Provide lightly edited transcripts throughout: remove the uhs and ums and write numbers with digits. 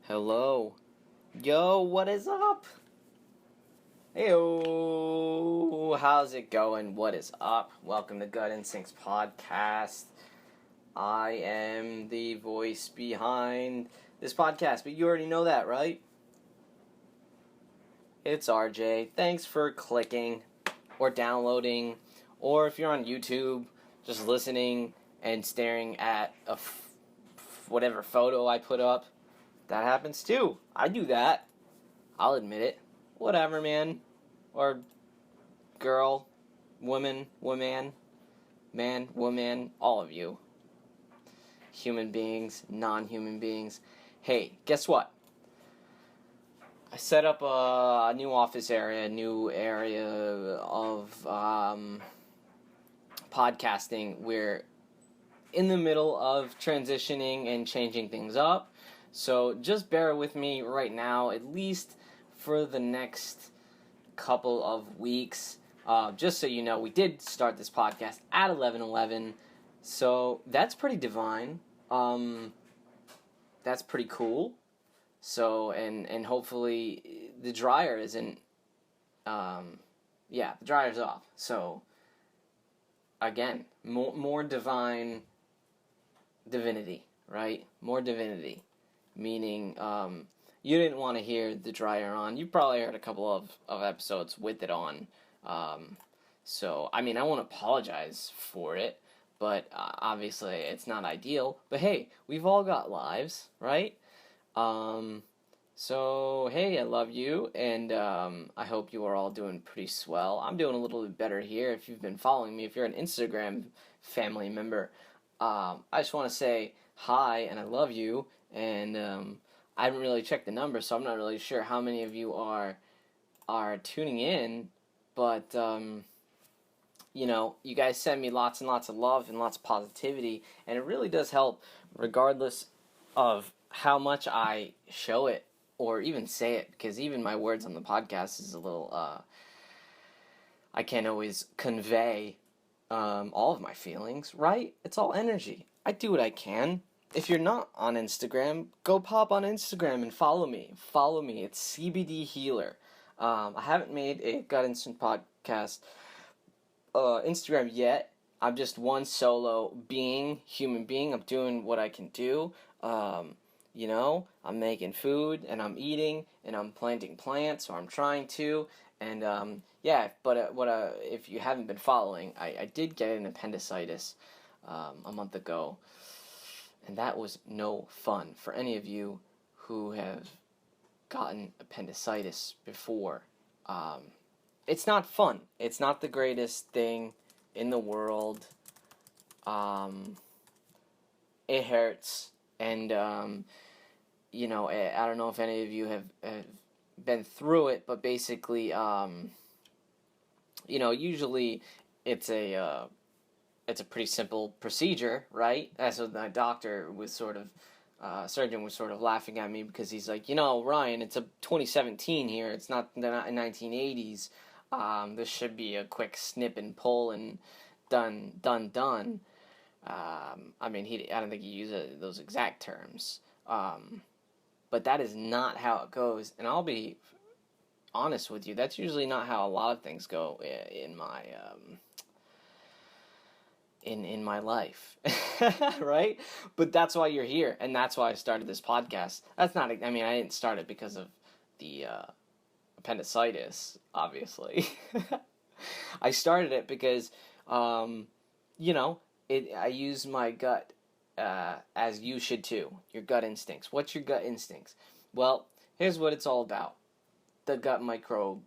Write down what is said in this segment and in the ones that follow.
Hello. Yo, what is up? Heyo, how's it going? What is up? Welcome to Gut Instincts Podcast. I am the voice behind this podcast, but you already know that, right? It's RJ. Thanks for clicking or downloading, or if you're on YouTube, just listening and staring at whatever photo I put up. That happens too. I do that. I'll admit it. Whatever, man. Or girl, woman, man, woman, all of you. Human beings, non-human beings. Hey, guess what? I set up a new office area, a new area of podcasting. We're in the middle of transitioning and changing things up. So just bear with me right now, at least for the next couple of weeks. Just so you know, we did start this podcast at 11:11, so that's pretty divine. That's pretty cool. So, and hopefully the dryer isn't, the dryer's off. So, again, more divine divinity, right? More divinity. Meaning, you didn't want to hear the dryer on. You probably heard a couple of episodes with it on. So, I mean, I won't apologize for it, but obviously it's not ideal. But hey, we've all got lives, right? So, hey, I love you, and I hope you are all doing pretty swell. I'm doing a little bit better here. If you've been following me, if you're an Instagram family member, I just want to say hi, and I love you. And I haven't really checked the numbers, so I'm not really sure how many of you are tuning in. But you guys send me lots and lots of love and lots of positivity, and it really does help, regardless of how much I show it or even say it. Because even my words on the podcast is a little I can't always convey all of my feelings. Right? It's all energy. I do what I can. If you're not on Instagram, go pop on Instagram and follow me. Follow me. It's CBD Healer. I haven't made a Gut Instinct Podcast Instagram yet. I'm just one solo human being. I'm doing what I can do. I'm making food, and I'm eating, and I'm planting plants, or I'm trying to. And, if you haven't been following, I did get an appendicitis a month ago. And that was no fun for any of you who have gotten appendicitis before. It's not fun. It's not the greatest thing in the world. It hurts. And, I don't know if any of you have been through it, but basically, usually it's a pretty simple procedure, right? That's what my doctor was surgeon was sort of laughing at me, because he's like, Ryan, it's a 2017 here. It's not the 1980s. This should be a quick snip and pull and done. I don't think he used those exact terms. But that is not how it goes. And I'll be honest with you, that's usually not how a lot of things go in my in my life, right? But that's why you're here, and that's why I started this podcast. I didn't start it because of the appendicitis, obviously. I started it because, I use my gut, as you should too. Your gut instincts. What's your gut instincts? Well, here's what it's all about. The gut microbe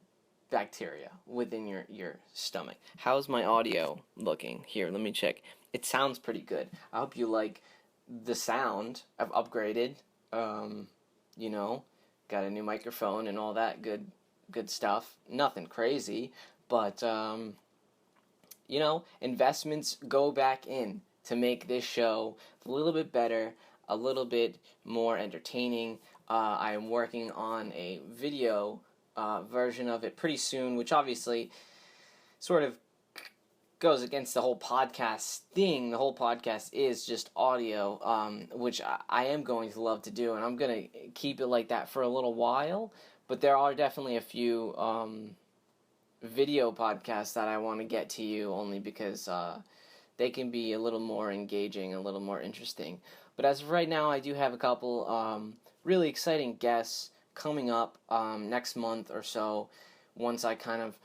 bacteria within your stomach. How's my audio looking? Here, let me check. It sounds pretty good. I hope you like the sound. I've upgraded. Got a new microphone and all that good stuff. Nothing crazy, but investments go back in to make this show a little bit better, a little bit more entertaining. I am working on a video version of it pretty soon, which obviously sort of goes against the whole podcast thing. The whole podcast is just audio, which I am going to love to do, and I'm going to keep it like that for a little while. But there are definitely a few video podcasts that I want to get to you, only because they can be a little more engaging, a little more interesting. But as of right now, I do have a couple really exciting guests coming up next month or so, once I kind of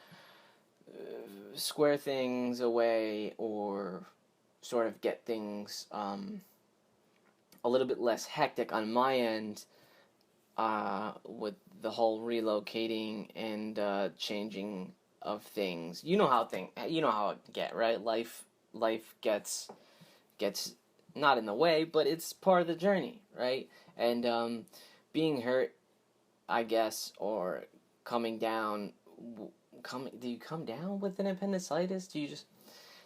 square things away, or sort of get things a little bit less hectic on my end with the whole relocating and changing of things. You know how it get, right? Life gets not in the way, but it's part of the journey, right? And being hurt, I guess, or coming down. Do you come down with an appendicitis? Do you just?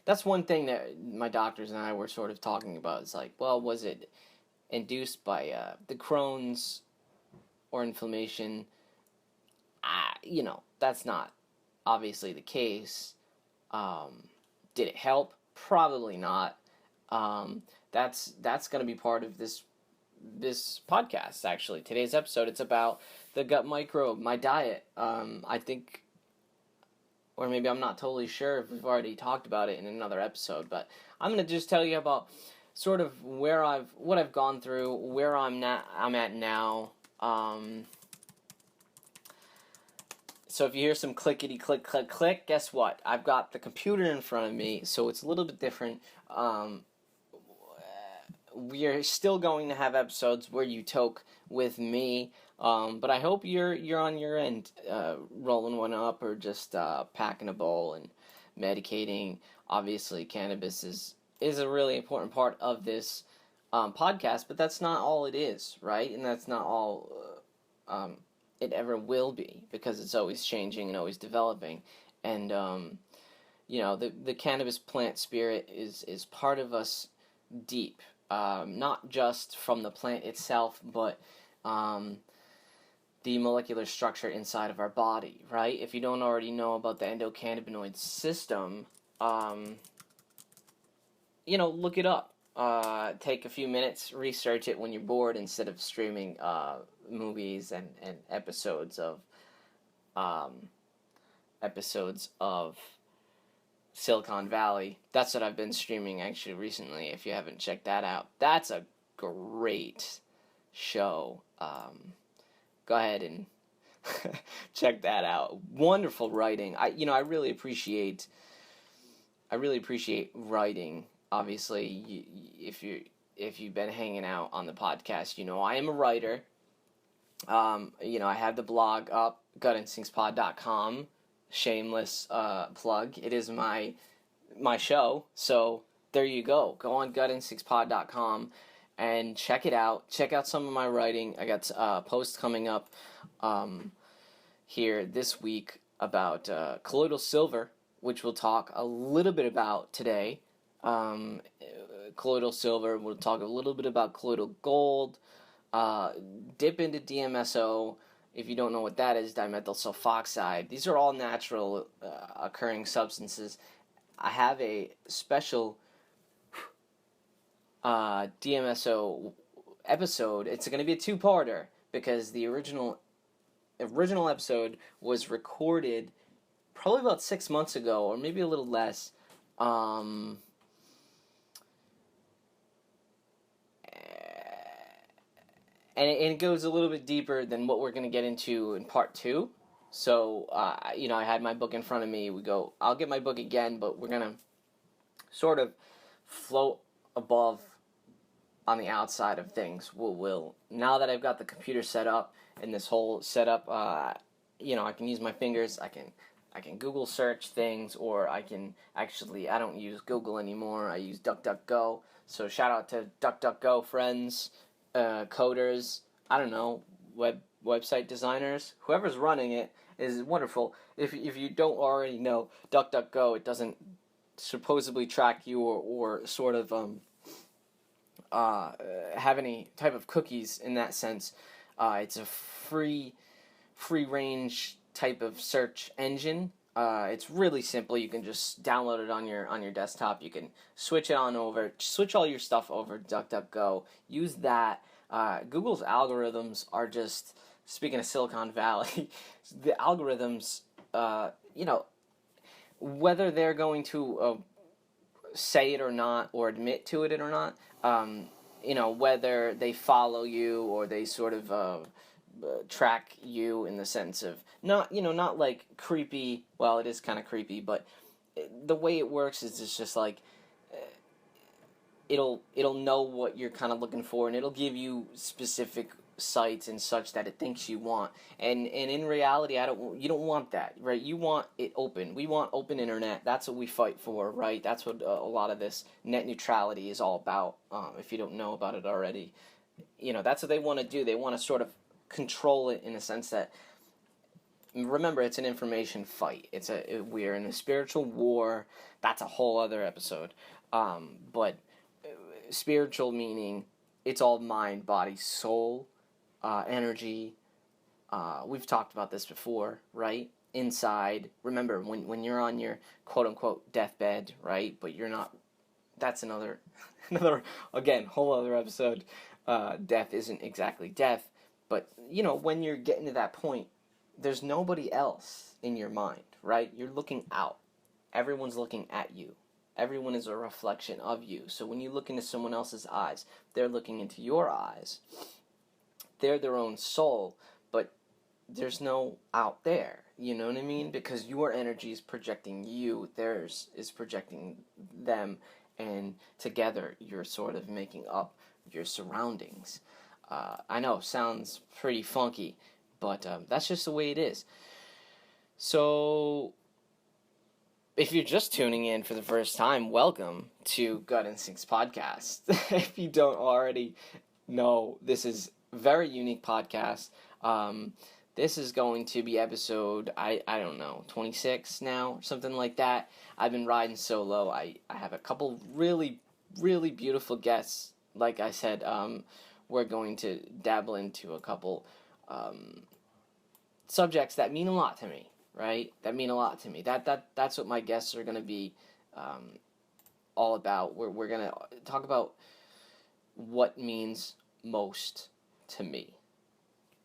That's one thing that my doctors and I were sort of talking about. It's like, well, was it induced by the Crohn's or inflammation? That's not obviously the case. Did it help? Probably not. That's going to be part of this podcast. Actually, today's episode, it's about the gut microbe, my diet. I think, or maybe I'm not totally sure if we've already talked about it in another episode, but I'm going to just tell you about sort of what I've gone through, where I'm at now. So if you hear some clickety click click click, guess what? I've got the computer in front of me, so it's a little bit different. We are still going to have episodes where you talk with me, but I hope you're on your end, rolling one up, or just packing a bowl and medicating. Obviously, cannabis is a really important part of this podcast, but that's not all it is, right? And that's not all it ever will be, because it's always changing and always developing. And the cannabis plant spirit is part of us deep. Not just from the plant itself, but the molecular structure inside of our body, right? If you don't already know about the Endo Cannabinoid System, look it up. Take a few minutes, research it when you're bored, instead of streaming movies and episodes of Silicon Valley. That's what I've been streaming actually recently. If you haven't checked that out, that's a great show. Go ahead and check that out. Wonderful writing. I really appreciate writing. Obviously, if you've been hanging out on the podcast, I am a writer. I have the blog up, gutinstinctspod.com. Shameless plug. It is my show, so there you go. Go on gutinstinctspod.com and check it out. Check out some of my writing. I got posts coming up here this week about colloidal silver, which we'll talk a little bit about today. Colloidal silver. We'll talk a little bit about colloidal gold. Dip into DMSO. If you don't know what that is, dimethyl sulfoxide. These are all natural occurring substances. I have a special DMSO episode. It's going to be a two-parter, because the original episode was recorded probably about 6 months ago, or maybe a little less. And it goes a little bit deeper than what we're going to get into in part 2. So, I had my book in front of me. I'll get my book again, but we're going to sort of float above on the outside of things. We'll now that I've got the computer set up and this whole setup, I can use my fingers. I can Google search things, or I don't use Google anymore. I use DuckDuckGo. So shout out to DuckDuckGo friends. Coders, I don't know, website designers, whoever's running it is wonderful. If you don't already know DuckDuckGo, it doesn't supposedly track you or sort of have any type of cookies in that sense. It's a free range type of search engine. It's really simple. You can just download it on your desktop. You can switch it on over, switch all your stuff over to DuckDuckGo. Use that. Google's algorithms are just, speaking of Silicon Valley, the algorithms, you know, whether they're going to say it or not, or admit to it or not, whether they follow you or they sort of track you in the sense of not like creepy. Well, it is kind of creepy, but the way it works is it's just like it'll know what you're kind of looking for, and it'll give you specific sites and such that it thinks you want. And in reality, you don't want that, right? You want it open. We want open internet. That's what we fight for, right? That's what a lot of this net neutrality is all about. If you don't know about it already, that's what they want to do. They want to sort of control it in a sense that, remember, it's an information fight. We're in a spiritual war. That's a whole other episode. But spiritual meaning it's all mind, body, soul, energy. We've talked about this before, right? Inside, remember when you're on your quote unquote deathbed, right? But you're not. That's another again whole other episode. Death isn't exactly death, but when you're getting to that point, there's nobody else in your mind, right? You're looking out. Everyone's looking at you. Everyone is a reflection of you. So when you look into someone else's eyes, they're looking into your eyes. They're their own soul, but there's no out there. You know what I mean? Because your energy is projecting you, theirs is projecting them, and together you're sort of making up your surroundings. I know, sounds pretty funky, but that's just the way it is. So, if you're just tuning in for the first time, welcome to Gut Instincts Podcast. If you don't already know, this is a very unique podcast. This is going to be episode, I don't know, 26 now, or something like that. I've been riding solo. I have a couple really, really beautiful guests. Like I said, we're going to dabble into a couple subjects that mean a lot to me, right? That mean a lot to me. That's what my guests are going to be all about. We're going to talk about what means most to me.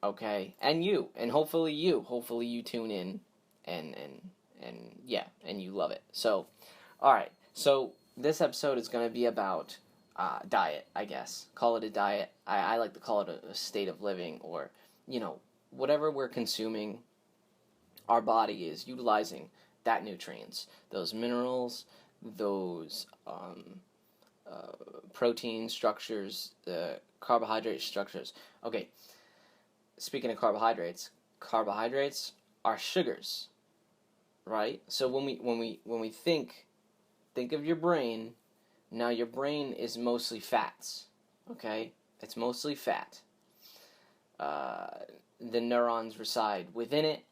Okay? And you. And hopefully you tune in and you love it. So, all right. So, this episode is going to be about diet, I guess. Call it a diet. I like to call it a state of living, or, whatever we're consuming, our body is utilizing that nutrients, those minerals, those protein structures, the carbohydrate structures. Okay, speaking of carbohydrates are sugars, right? So when we think of your brain, now your brain is mostly fats, okay? It's mostly fat. The neurons reside within it.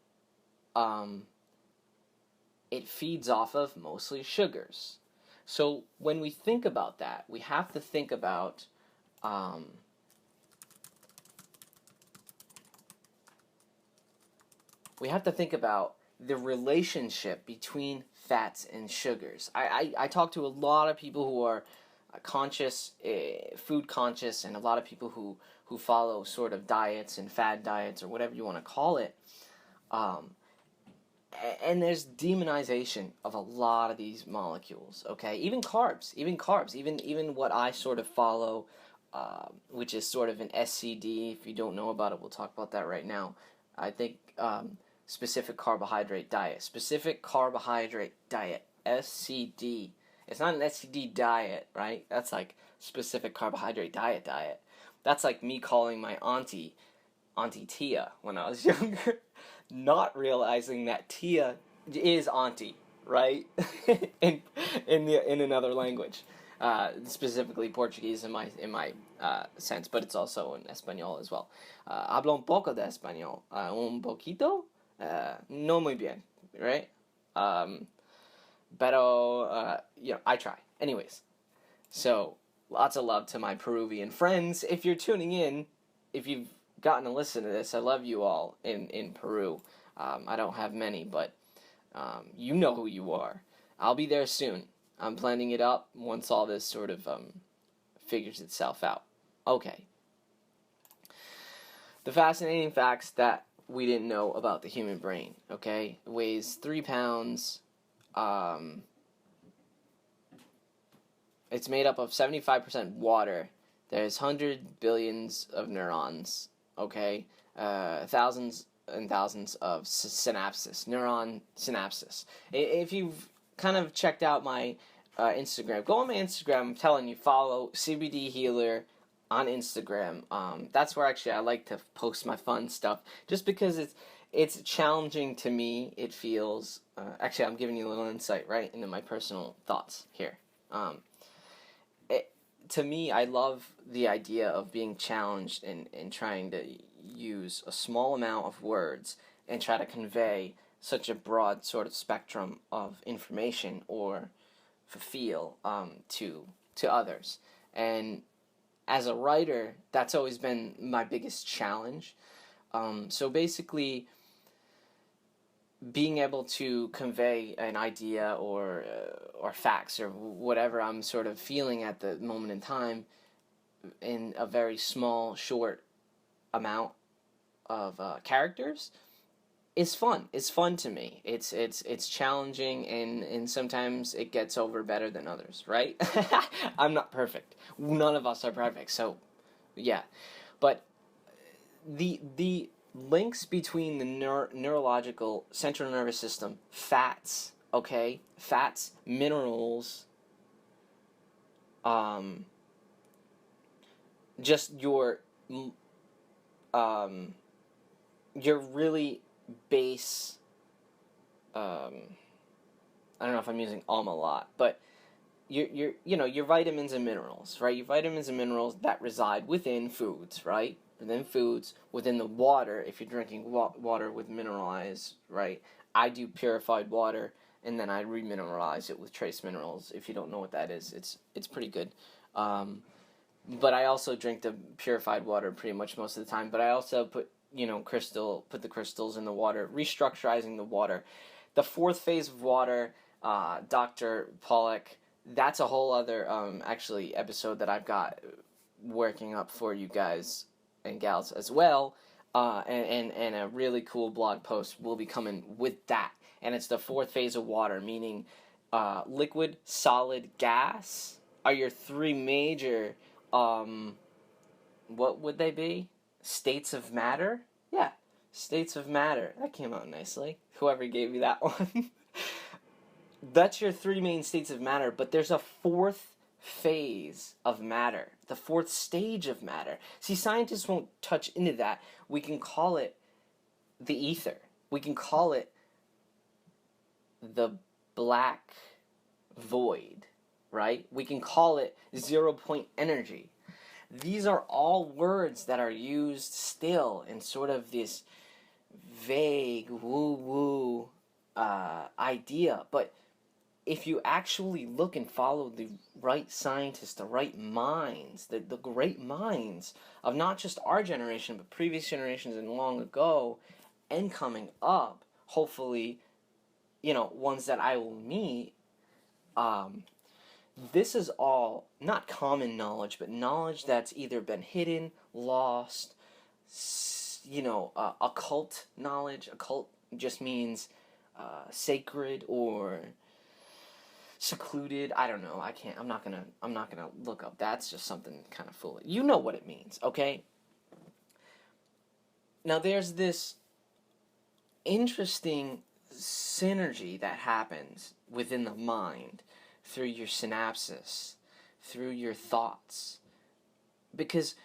It feeds off of mostly sugars. So when we think about that, we have to think about the relationship between fats and sugars. I talk to a lot of people who are conscious, food conscious, and a lot of people who follow sort of diets and fad diets, or whatever you want to call it. And there's demonization of a lot of these molecules, okay? Even carbs, even what I sort of follow, which is sort of an SCD. If you don't know about it, we'll talk about that right now. I think specific carbohydrate diet, SCD. It's not an SCD diet, right? That's like specific carbohydrate diet. That's like me calling my Auntie Tia when I was younger, not realizing that Tia is Auntie, right? in another language, specifically Portuguese in my sense, but it's also in Espanol as well. Hablo un poco de español, un poquito, no muy bien, right? Pero I try. Anyways, so lots of love to my Peruvian friends. If you're tuning in, if you've gotten to listen to this, I love you all in Peru. I don't have many, but You know who you are. I'll be there soon. I'm planning it up once all this sort of figures itself out. Okay. The fascinating facts that we didn't know about the human brain, okay? It weighs 3 pounds. It's made up of 75% water. There's 100 billions of neurons, okay? Thousands and thousands of synapses, neuron synapses. If you've kind of checked out my Instagram, go on my Instagram. I'm telling you, follow CBD Healer on Instagram. That's where actually I like to post my fun stuff, just because it's challenging to me. It feels actually, I'm giving you a little insight right into my personal thoughts here. To me, I love the idea of being challenged and trying to use a small amount of words and try to convey such a broad sort of spectrum of information or feel to others. And as a writer, that's always been my biggest challenge. So basically, being able to convey an idea or facts or whatever I'm sort of feeling at the moment in time in a very small, short amount of characters is fun. It's fun to me. It's challenging, and sometimes it gets over better than others, right? I'm not perfect. None of us are perfect. So, yeah. But the links between the neurological central nervous system, fats, okay? Fats, minerals, just your really base, I don't know if I'm using a lot, but your vitamins and minerals, right? Your vitamins and minerals that reside within foods, right? Within foods, within the water, if you're drinking water with mineralized, right? I do purified water, and then I remineralize it with trace minerals. If you don't know what that is, it's pretty good. But I also drink the purified water pretty much most of the time. But I also put the crystals in the water, restructurizing the water. The fourth phase of water, Dr. Pollack, that's a whole other actually episode that I've got working up for you guys and gals as well, and a really cool blog post will be coming with that. And it's the fourth phase of water, meaning liquid, solid, gas are your three major, what would they be? States of matter? Yeah, states of matter. That came out nicely. Whoever gave me that one. That's your three main states of matter, but there's a fourth phase of matter, the fourth stage of matter. See, scientists won't touch into that. We can call it the ether. We can call it the black void, right? We can call it 0 point energy. These are all words that are used still in sort of this vague woo-woo idea, but if you actually look and follow the right scientists, the right minds, the great minds of not just our generation, but previous generations and long ago, and coming up, hopefully, ones that I will meet, this is all not common knowledge, but knowledge that's either been hidden, lost, occult knowledge. Occult just means sacred or secluded. I don't know. I'm not gonna look up. That's just something kind of foolish. You know what it means, okay? Now there's this interesting synergy that happens within the mind through your synapses, through your thoughts, because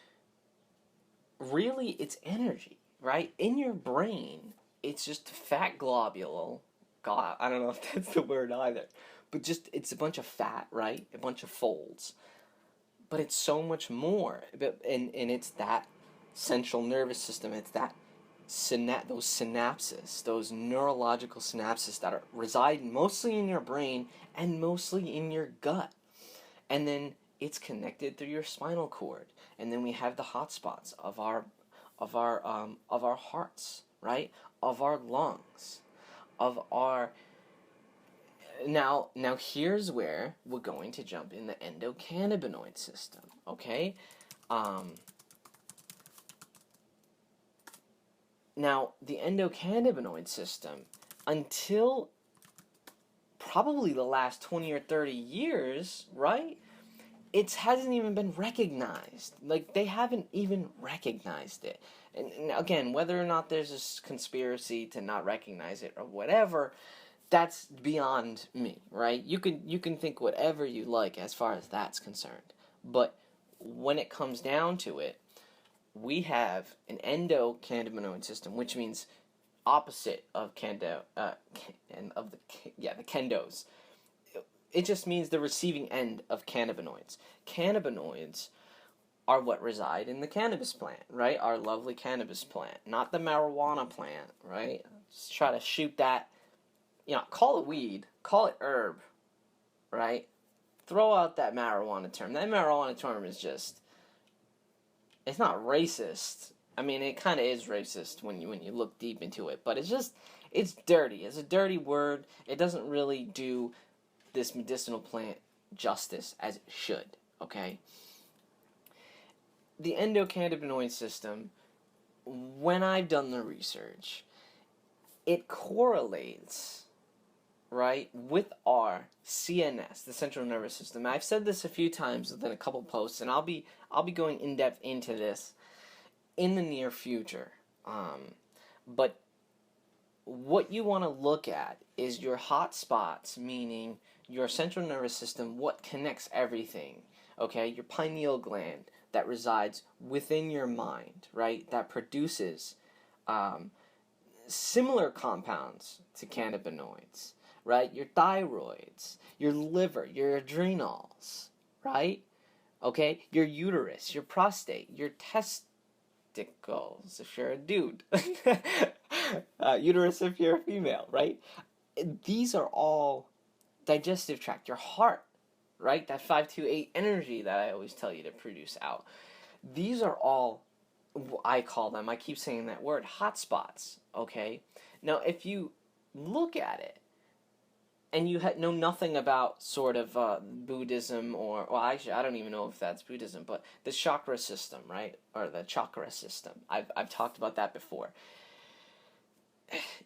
really it's energy, right? In your brain, it's just a fat globule. God, I don't know if that's the word either. But just, it's a bunch of fat, right? A bunch of folds. But it's so much more. And it's that central nervous system. It's that those synapses, those neurological synapses that reside mostly in your brain and mostly in your gut. And then it's connected through your spinal cord. And then we have the hot spots of our hearts, right? Of our lungs, of our Now here's where we're going to jump in the endocannabinoid system, okay? Um, Now, the endocannabinoid system, until probably the last 20 or 30 years, right? It hasn't even been recognized. Like, they haven't even recognized it. And again, whether or not there's a conspiracy to not recognize it or whatever, that's beyond me, right? You can think whatever you like as far as that's concerned. But when it comes down to it, we have an endocannabinoid system, which means opposite of and of the kendos. It just means the receiving end of cannabinoids. Cannabinoids are what reside in the cannabis plant, right? Our lovely cannabis plant, not the marijuana plant, right? Just try to shoot that, call it weed, call it herb, right? Throw out that marijuana term. That marijuana term is just, it's not racist. I mean, it kind of is racist when you look deep into it, but it's dirty. It's a dirty word. It doesn't really do this medicinal plant justice as it should, okay? The endocannabinoid system, when I've done the research, it correlates, right, with our CNS, the central nervous system. I've said this a few times within a couple posts, and I'll be going in depth into this in the near future. But what you want to look at is your hot spots, meaning your central nervous system, what connects everything, okay? Your pineal gland that resides within your mind, right? That produces similar compounds to cannabinoids, right? Your thyroids, your liver, your adrenals, right? Okay? Your uterus, your prostate, your testicles, if you're a dude. Uterus if you're a female, right? These are all digestive tract, your heart, right? That 528 energy that I always tell you to produce out. These are all, I call them, I keep saying that word, hotspots, okay? Now, if you look at it, and you know nothing about sort of Buddhism well, actually, I don't even know if that's Buddhism, but the chakra system, right? Or the chakra system. I've talked about that before.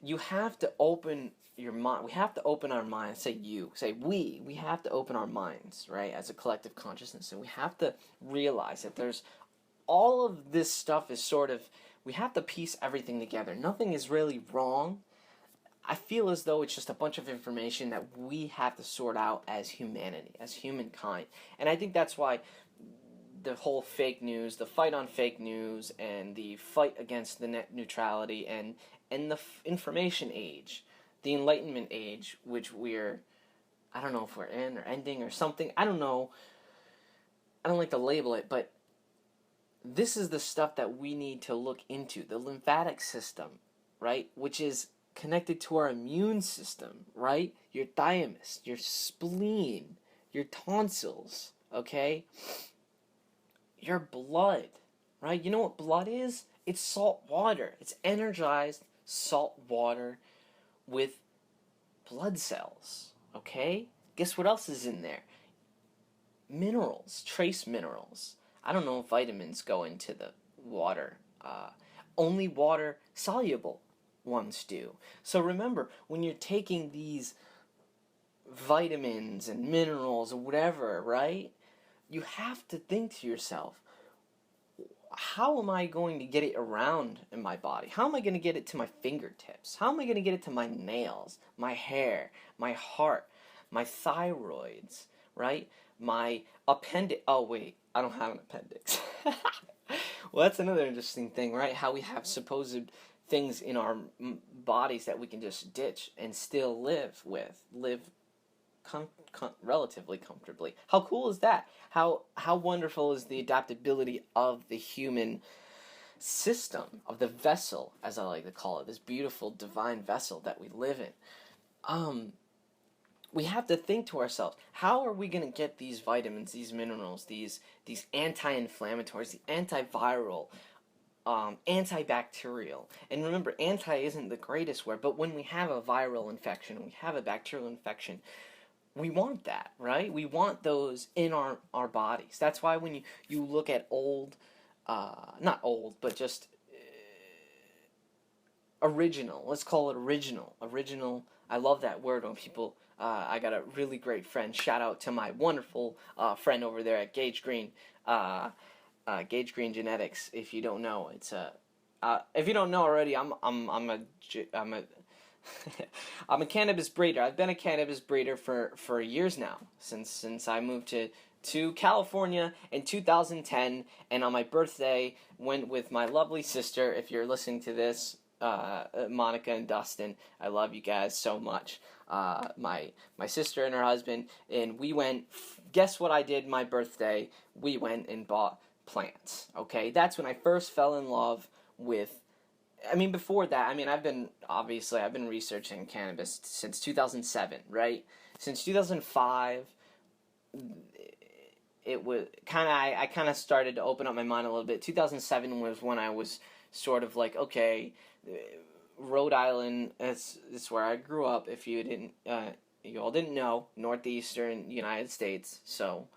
You have to open your mind. We have to open our minds. Say we have to open our minds, right? As a collective consciousness. And we have to realize that there's all of this stuff is sort of, we have to piece everything together. Nothing is really wrong. I feel as though it's just a bunch of information that we have to sort out as humanity, as humankind. And I think that's why the whole fake news, the fight on fake news, and the fight against the net neutrality, and the information age, the enlightenment age, which I don't know if we're in or ending or something. I don't know. I don't like to label it, but this is the stuff that we need to look into. The lymphatic system, right? Which is connected to our immune system, right? Your thymus, your spleen, your tonsils, okay? Your blood, right? You know what blood is? It's salt water. It's energized salt water with blood cells, okay? Guess what else is in there? Minerals, trace minerals. I don't know if vitamins go into the water. Only water soluble ones do. So remember, when you're taking these vitamins and minerals or whatever, right? You have to think to yourself, how am I going to get it around in my body? How am I going to get it to my fingertips? How am I going to get it to my nails, my hair, my heart, my thyroids, right? My appendix. Oh, wait, I don't have an appendix. Well, that's another interesting thing, right? How we have supposed things in our bodies that we can just ditch and still live relatively comfortably. How cool is that? How wonderful is the adaptability of the human system, of the vessel, as I like to call it, this beautiful divine vessel that we live in. We have to think to ourselves, how are we going to get these vitamins, these minerals, these anti-inflammatories, the antiviral antibacterial. And remember, anti isn't the greatest word, but when we have a viral infection, we have a bacterial infection, we want that, right? We want those in our bodies. That's why when you look at old, not old, but just original, let's call it original. I love that word when people, I got a really great friend, shout out to my wonderful friend over there at Gage Green, Gage Green Genetics. If you don't know, it's if you don't know already, I'm a I'm a cannabis breeder. I've been a cannabis breeder for years now, since I moved to California in 2010, and on my birthday went with my lovely sister. If you're listening to this, Monica and Dustin, I love you guys so much. My sister and her husband, and we went. Guess what I did my birthday? We went and bought plants. Okay, that's when I first fell in love with. I mean, before that, I mean, I've been researching cannabis since 2007, right? Since 2005, it was I kind of started to open up my mind a little bit. 2007 was when I was sort of like, okay, Rhode Island is where I grew up. If you didn't, you all didn't know, northeastern United States. So,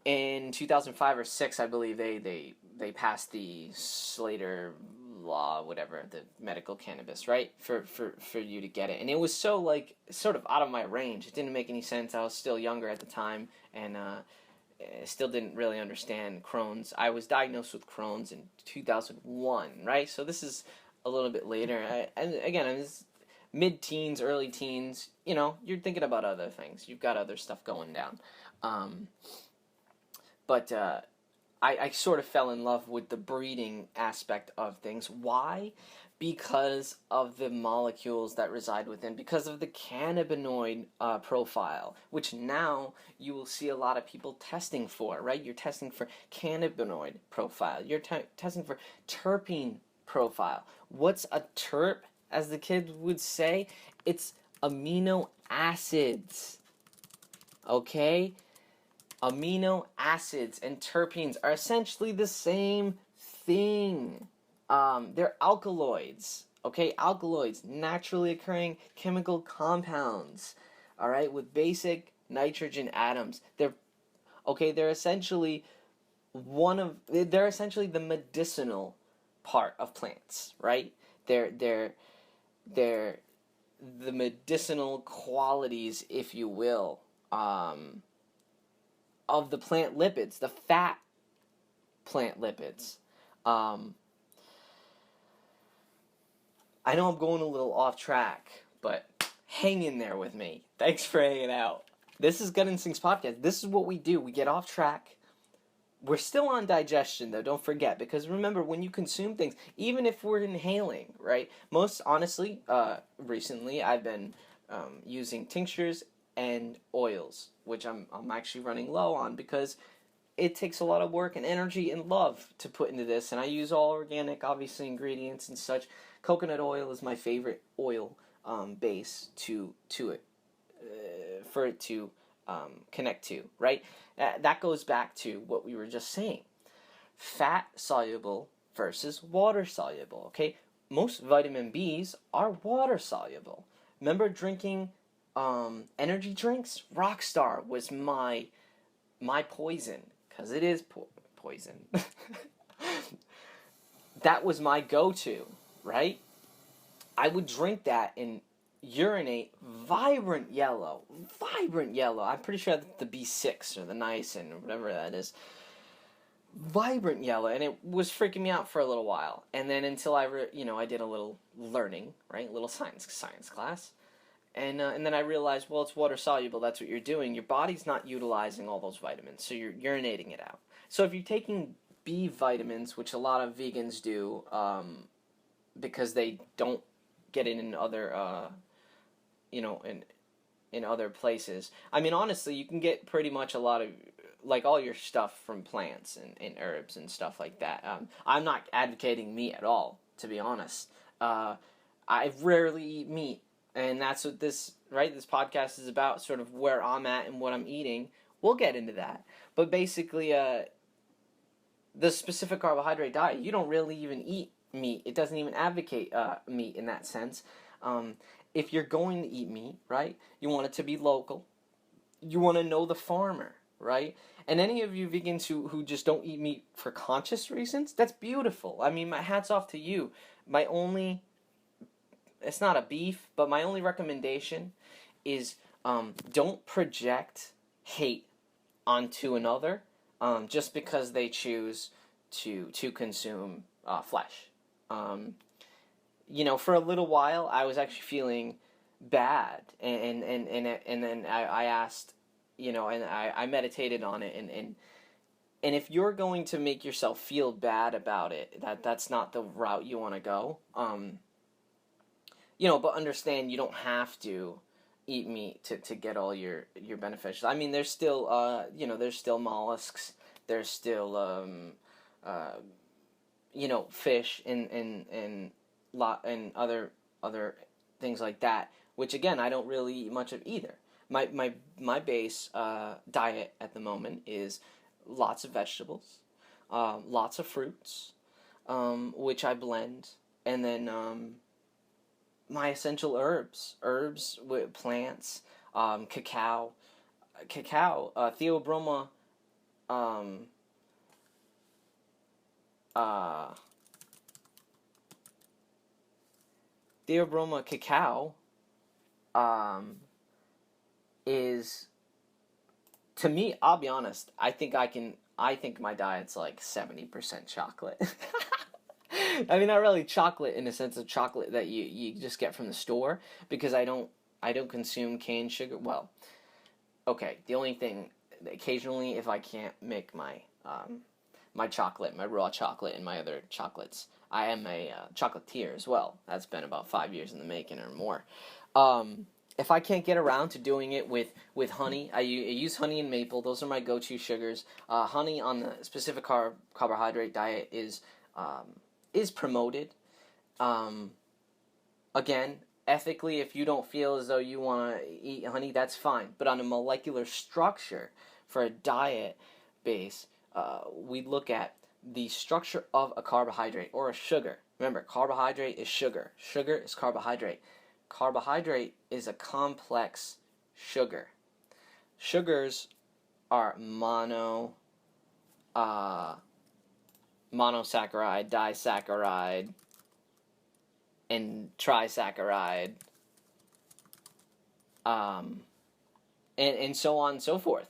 in 2005 or 6, I believe they passed the Slater law, whatever, the medical cannabis, right? For you to get it. And it was so, like, sort of out of my range. It didn't make any sense. I was still younger at the time, and still didn't really understand Crohn's. I was diagnosed with Crohn's in 2001, right? So this is a little bit later. And again, I was mid-teens, early teens. You know, you're thinking about other things. You've got other stuff going down. But I sort of fell in love with the breeding aspect of things. Why? Because of the molecules that reside within, because of the cannabinoid profile, which now you will see a lot of people testing for, right? You're testing for cannabinoid profile. You're testing for terpene profile. What's a terp, as the kids would say? It's amino acids, okay? Amino acids and terpenes are essentially the same thing. They're alkaloids, okay? Alkaloids, naturally occurring chemical compounds, all right, with basic nitrogen atoms. They're essentially the medicinal part of plants, right? They're the medicinal qualities, if you will, of the plant lipids, the fat plant lipids. I know I'm going a little off track, but hang in there with me. Thanks for hanging out. This is Gut Instincts Podcast. This is what we do. We get off track. We're still on digestion, though, don't forget, because remember, when you consume things, even if we're inhaling, right? Most honestly, recently, I've been using tinctures and oils, which I'm actually running low on, because it takes a lot of work and energy and love to put into this, and I use all organic, obviously, ingredients and such. Coconut oil is my favorite oil base to it, for it to connect to, right? That goes back to what we were just saying. Fat soluble versus water soluble, okay? Most vitamin Bs are water soluble. Remember drinking energy drinks? Rockstar was my poison, because it is poison. That was my go-to, right? I would drink that and urinate vibrant yellow. I'm pretty sure that's the B6 or the niacin or whatever that is. Vibrant yellow, and it was freaking me out for a little while. And then until I did a little learning, right? A little science class. And then I realized, well, it's water soluble. That's what you're doing. Your body's not utilizing all those vitamins, so you're urinating it out. So if you're taking B vitamins, which a lot of vegans do, because they don't get it in other, in other places. I mean, honestly, you can get pretty much a lot of, like, all your stuff from plants and herbs and stuff like that. I'm not advocating meat at all, to be honest. I rarely eat meat. And that's what this podcast is about, sort of where I'm at and what I'm eating. We'll get into that. But basically, the specific carbohydrate diet, you don't really even eat meat. It doesn't even advocate meat in that sense. Um, if you're going to eat meat, right, you want it to be local. You want to know the farmer, right? And any of you vegans who just don't eat meat for conscious reasons, that's beautiful. I mean, my hat's off to you. My only, it's not a beef, but my only recommendation is don't project hate onto another just because they choose to consume flesh. Um, for a little while, I was actually feeling bad, and then I asked, and I meditated on it, and if you're going to make yourself feel bad about it, that's not the route you want to go. But understand you don't have to eat meat to get all your beneficial. I mean, there's still there's still mollusks, there's still fish and other things like that, which again I don't really eat much of either. My base diet at the moment is lots of vegetables, lots of fruits, which I blend, and then my essential herbs with plants, cacao, Theobroma, um, uh, Theobroma cacao, is, to me, I'll be honest, I think my diet's like 70% chocolate. I mean, not really chocolate in the sense of chocolate that you just get from the store, because I don't consume cane sugar. Well, okay, the only thing, occasionally, if I can't make my my chocolate, my raw chocolate, and my other chocolates, I am a chocolatier as well. That's been about 5 years in the making or more. If I can't get around to doing it with honey, I use honey and maple. Those are my go-to sugars. Honey on the specific carbohydrate diet is promoted. Again, ethically, if you don't feel as though you want to eat honey, that's fine. But on a molecular structure for a diet base, we look at the structure of a carbohydrate or a sugar. Remember, carbohydrate is sugar. Sugar is carbohydrate. Carbohydrate is a complex sugar. Sugars are monosaccharide, disaccharide, and trisaccharide, and so on and so forth.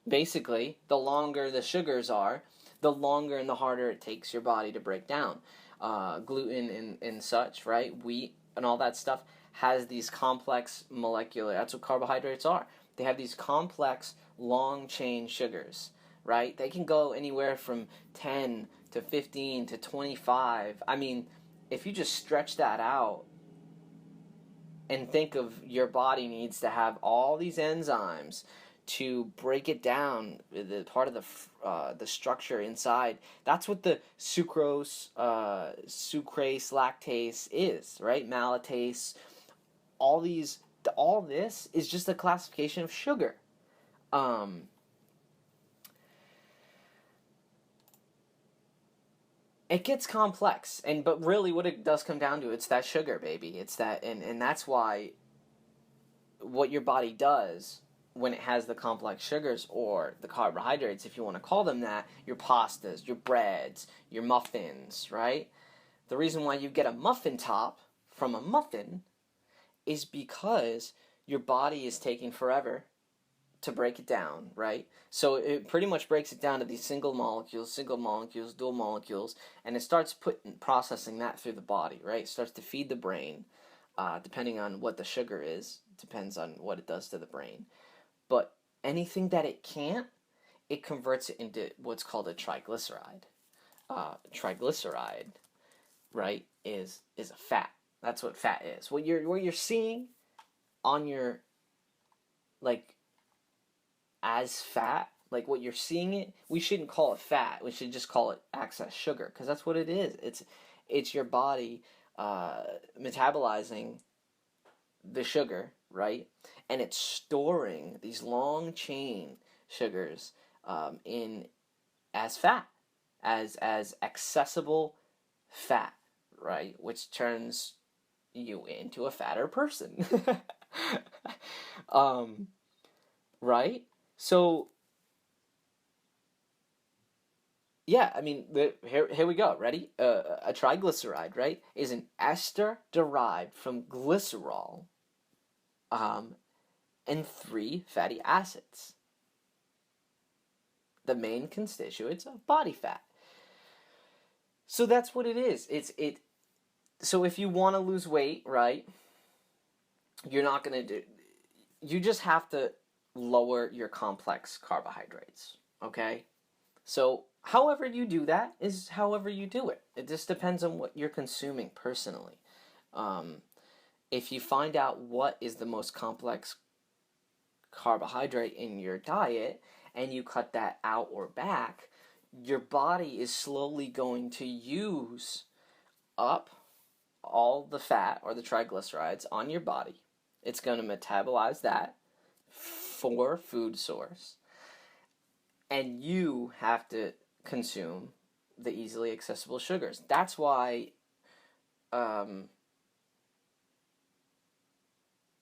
Basically, the longer the sugars are, the longer and the harder it takes your body to break down. Gluten and such, right? Wheat and all that stuff has these complex molecular, that's what carbohydrates are. They have these complex long chain sugars, right? They can go anywhere from 10 to 15 to 25. I mean, if you just stretch that out and think of your body needs to have all these enzymes to break it down, the part of the structure inside. That's what the sucrose, sucrase, lactase is, right? Maltase. All this is just a classification of sugar. It gets complex, but really, what it does come down to, it's that sugar, baby. It's that, and that's why what your body does when it has the complex sugars or the carbohydrates, if you want to call them that, your pastas, your breads, your muffins, right? The reason why you get a muffin top from a muffin is because your body is taking forever to break it down, right? So it pretty much breaks it down to these single molecules, dual molecules, and it starts processing that through the body, right? It starts to feed the brain, depending on what the sugar is, depends on what it does to the brain. But anything that it can't, it converts it into what's called a triglyceride. Triglyceride, right, is a fat. That's what fat is. What you're seeing on your, like, as fat, like what you're seeing it, we shouldn't call it fat. We should just call it excess sugar, because that's what it is. It's your body metabolizing the sugar, right? And it's storing these long chain sugars in as fat, as accessible fat, right? Which turns you into a fatter person. um, right? So yeah, I mean, here we go. Ready? A triglyceride, right, is an ester derived from glycerol, um, and three fatty acids, the main constituents of body fat. So that's what it is. So if you want to lose weight, right, you're not gonna do. You just have to lower your complex carbohydrates. Okay. So however you do that is however you do it. It just depends on what you're consuming personally. Um, if you find out what is the most complex carbohydrate in your diet and you cut that out or back, your body is slowly going to use up all the fat or the triglycerides on your body. It's going to metabolize that for food source. And you have to consume the easily accessible sugars. That's why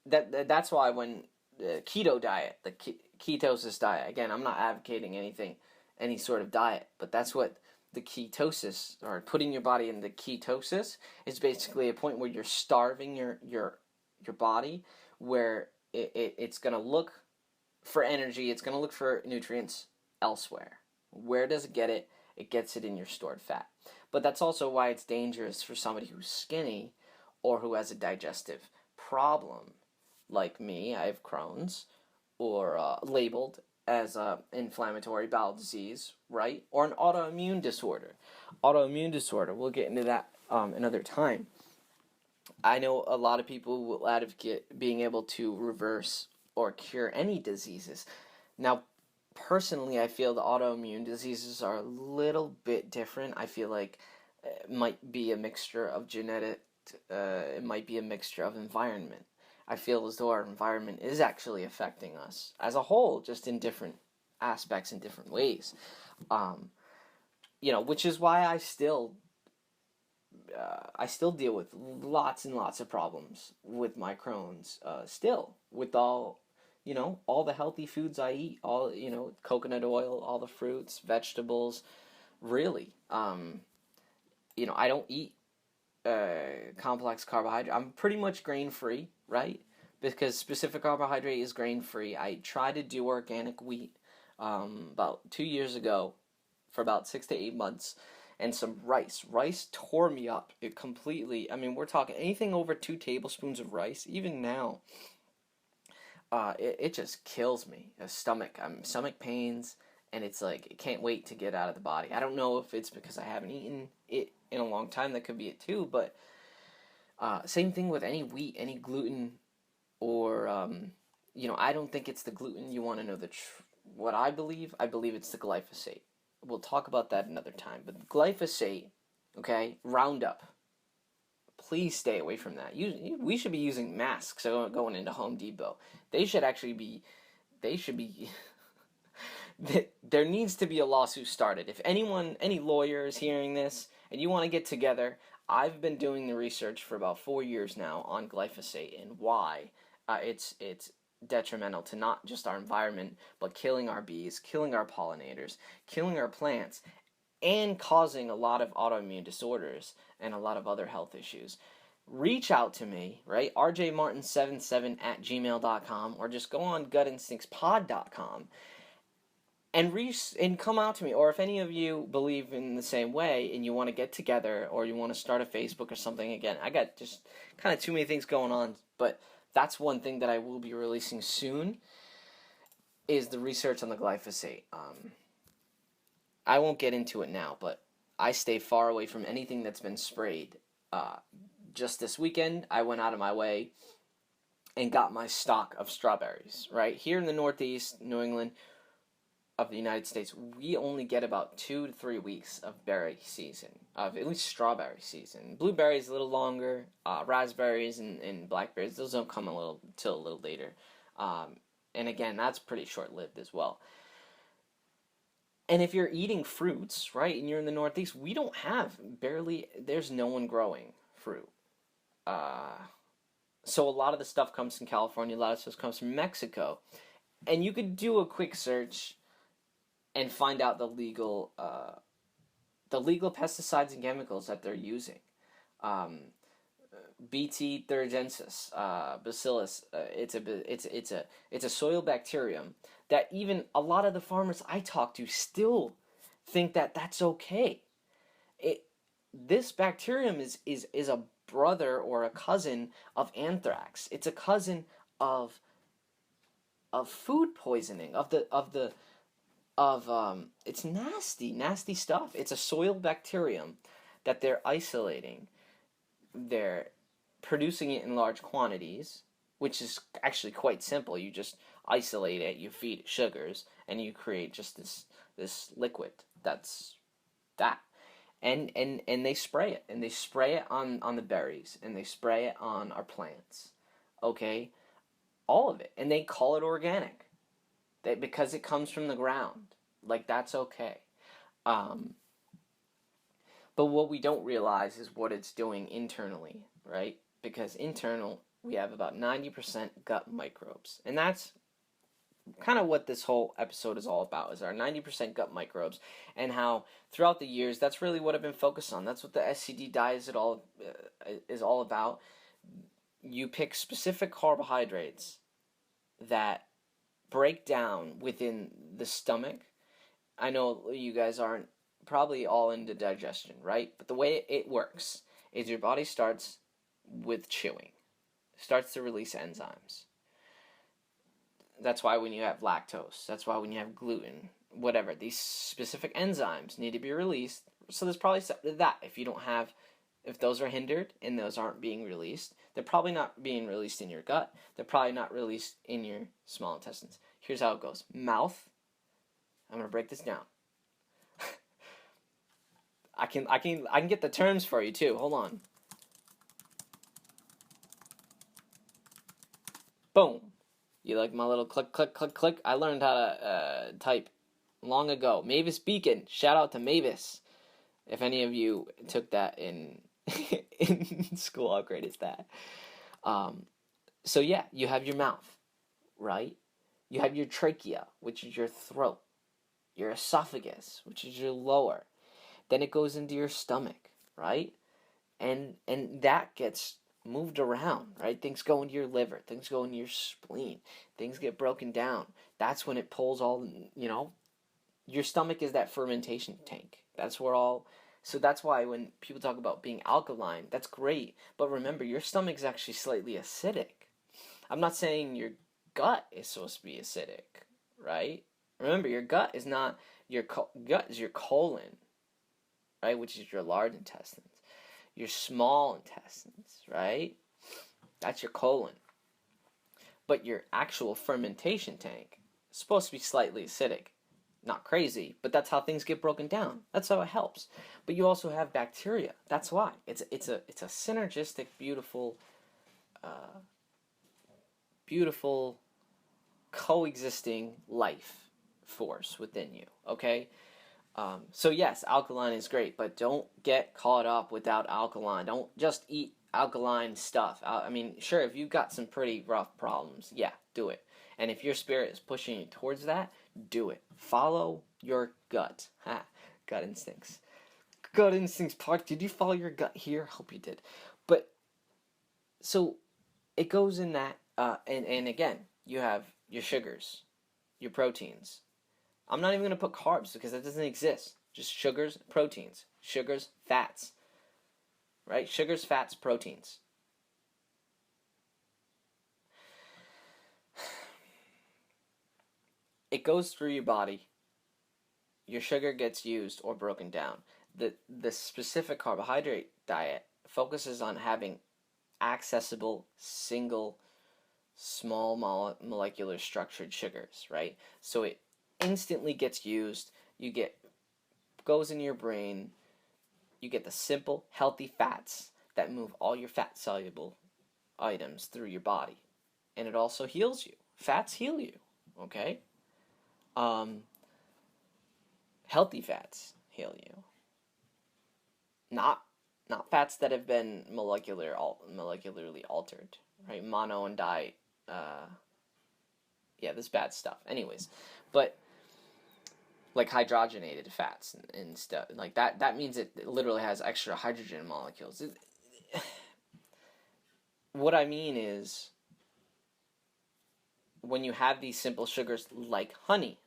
that's why when the keto diet, the ketosis diet, again, I'm not advocating any sort of diet, but that's what the ketosis, or putting your body into ketosis, is basically a point where you're starving your body, where it's going to look for energy, it's going to look for nutrients elsewhere. Where does it get it? It gets it in your stored fat. But that's also why it's dangerous for somebody who's skinny or who has a digestive problem. Like me, I have Crohn's, or labeled as inflammatory bowel disease, right? Or an autoimmune disorder. Autoimmune disorder, we'll get into that another time. I know a lot of people will advocate being able to reverse or cure any diseases. Now, personally, I feel the autoimmune diseases are a little bit different. I feel like it might be a mixture of genetic, it might be a mixture of environment. I feel as though our environment is actually affecting us as a whole, just in different aspects, in different ways. Which is why I still deal with lots and lots of problems with my Crohn's. Still, with all the healthy foods I eat, all coconut oil, all the fruits, vegetables. Really, I don't eat complex carbohydrate. I'm pretty much grain free, right? Because specific carbohydrate is grain free. I tried to do organic wheat about 2 years ago for about 6 to 8 months, and some rice. Rice tore me up. It completely. I mean, we're talking anything over 2 tablespoons of rice. Even now, it just kills me. Stomach pains, and it's like it can't wait to get out of the body. I don't know if it's because I haven't eaten it in a long time. That could be it too. But same thing with any wheat, any gluten, or I don't think it's the gluten. You want to know what I believe? I believe it's the glyphosate. We'll talk about that another time. But glyphosate, okay, Roundup. Please stay away from that. We should be using masks going into Home Depot. They should be. There needs to be a lawsuit started. If any lawyer is hearing this and you want to get together, I've been doing the research for about 4 years now on glyphosate and why it's detrimental to not just our environment, but killing our bees, killing our pollinators, killing our plants, and causing a lot of autoimmune disorders and a lot of other health issues. Reach out to me, right? rjmartin77@gmail.com, or just go on gutinstinctspod.com and come out to me. Or if any of you believe in the same way and you want to get together, or you want to start a Facebook or something, again, I got just kind of too many things going on, but that's one thing that I will be releasing soon, is the research on the glyphosate. I won't get into it now, but I stay far away from anything that's been sprayed. Just this weekend, I went out of my way and got my stock of strawberries, right? Here in the Northeast, New England of the United States, we only get about 2 to 3 weeks of berry season, of at least strawberry season. Blueberries a little longer, raspberries and blackberries, those don't come till a little later. And again, that's pretty short-lived as well. And if you're eating fruits, right, and you're in the Northeast, we don't have there's no one growing fruit. Uh, so a lot of the stuff comes from California, a lot of stuff comes from Mexico. And you could do a quick search and find out the legal pesticides and chemicals that they're using. Um, Bt thuringiensis, bacillus. It's a soil bacterium that even a lot of the farmers I talk to still think that that's okay. It This bacterium is a brother or a cousin of anthrax. It's a cousin of food poisoning it's nasty stuff. It's a soil bacterium that they're isolating. They're producing it in large quantities, which is actually quite simple. You just isolate it, you feed it sugars, and you create just this liquid. That's that. And they spray it, and they spray it on the berries, and they spray it on our plants. Okay? All of it. And they call it organic. Because it comes from the ground. Like, that's okay. But what we don't realize is what it's doing internally, right? Because internal, we have about 90% gut microbes. And that's kind of what this whole episode is all about, is our 90% gut microbes, and how throughout the years, that's really what I've been focused on. That's what the SCD diet is all about. You pick specific carbohydrates that break down within the stomach. I know you guys aren't probably all into digestion, right? But the way it works is your body starts with chewing, starts to release enzymes. That's why when you have lactose, that's why when you have gluten, whatever, these specific enzymes need to be released. So there's probably that. If those are hindered and those aren't being released, they're probably not being released in your gut. They're probably not released in your small intestines. Here's how it goes. Mouth. I'm going to break this down. I can get the terms for you too. Hold on. Boom. You like my little click, click, click, click? I learned how to type long ago. Mavis Beacon. Shout out to Mavis. If any of you took that in in school, how great is that? So yeah, you have your mouth, right? You have your trachea, which is your throat. Your esophagus, which is your lower. Then it goes into your stomach, right? And that gets moved around, right? Things go into your liver, things go into your spleen, things get broken down. That's when it pulls all, your stomach is that fermentation tank. So that's why when people talk about being alkaline, that's great. But remember, your stomach's actually slightly acidic. I'm not saying your gut is supposed to be acidic, right? Remember, your gut is not, your gut is your colon, right? Which is your large intestines. Your small intestines, right? That's your colon. But your actual fermentation tank is supposed to be slightly acidic. Not crazy, but that's how things get broken down. That's how it helps. But you also have bacteria. That's why. It's a synergistic, beautiful coexisting life force within you, okay? So yes, alkaline is great, but don't get caught up without alkaline. Don't just eat alkaline stuff. Sure, if you've got some pretty rough problems, yeah, do it. And if your spirit is pushing you towards that, do it. Follow your gut. Gut instincts. Gut instincts, Park. Did you follow your gut here? Hope you did. But, so, it goes in that, and again, you have your sugars, your proteins. I'm not even going to put carbs because that doesn't exist. Just sugars, proteins. Sugars, fats. Right? Sugars, fats, proteins. It goes through your body. Your sugar gets used or broken down. The specific carbohydrate diet focuses on having accessible, single, small molecular structured sugars, right? So it instantly gets used. Goes in your brain. You get the simple, healthy fats that move all your fat soluble items through your body, and it also heals you. Fats heal you, okay? Healthy fats heal you. Not fats that have been molecularly altered, right? Mono and di, this bad stuff. Anyways, but like hydrogenated fats and stuff like that. That means it literally has extra hydrogen molecules. What I mean is, when you have these simple sugars like honey,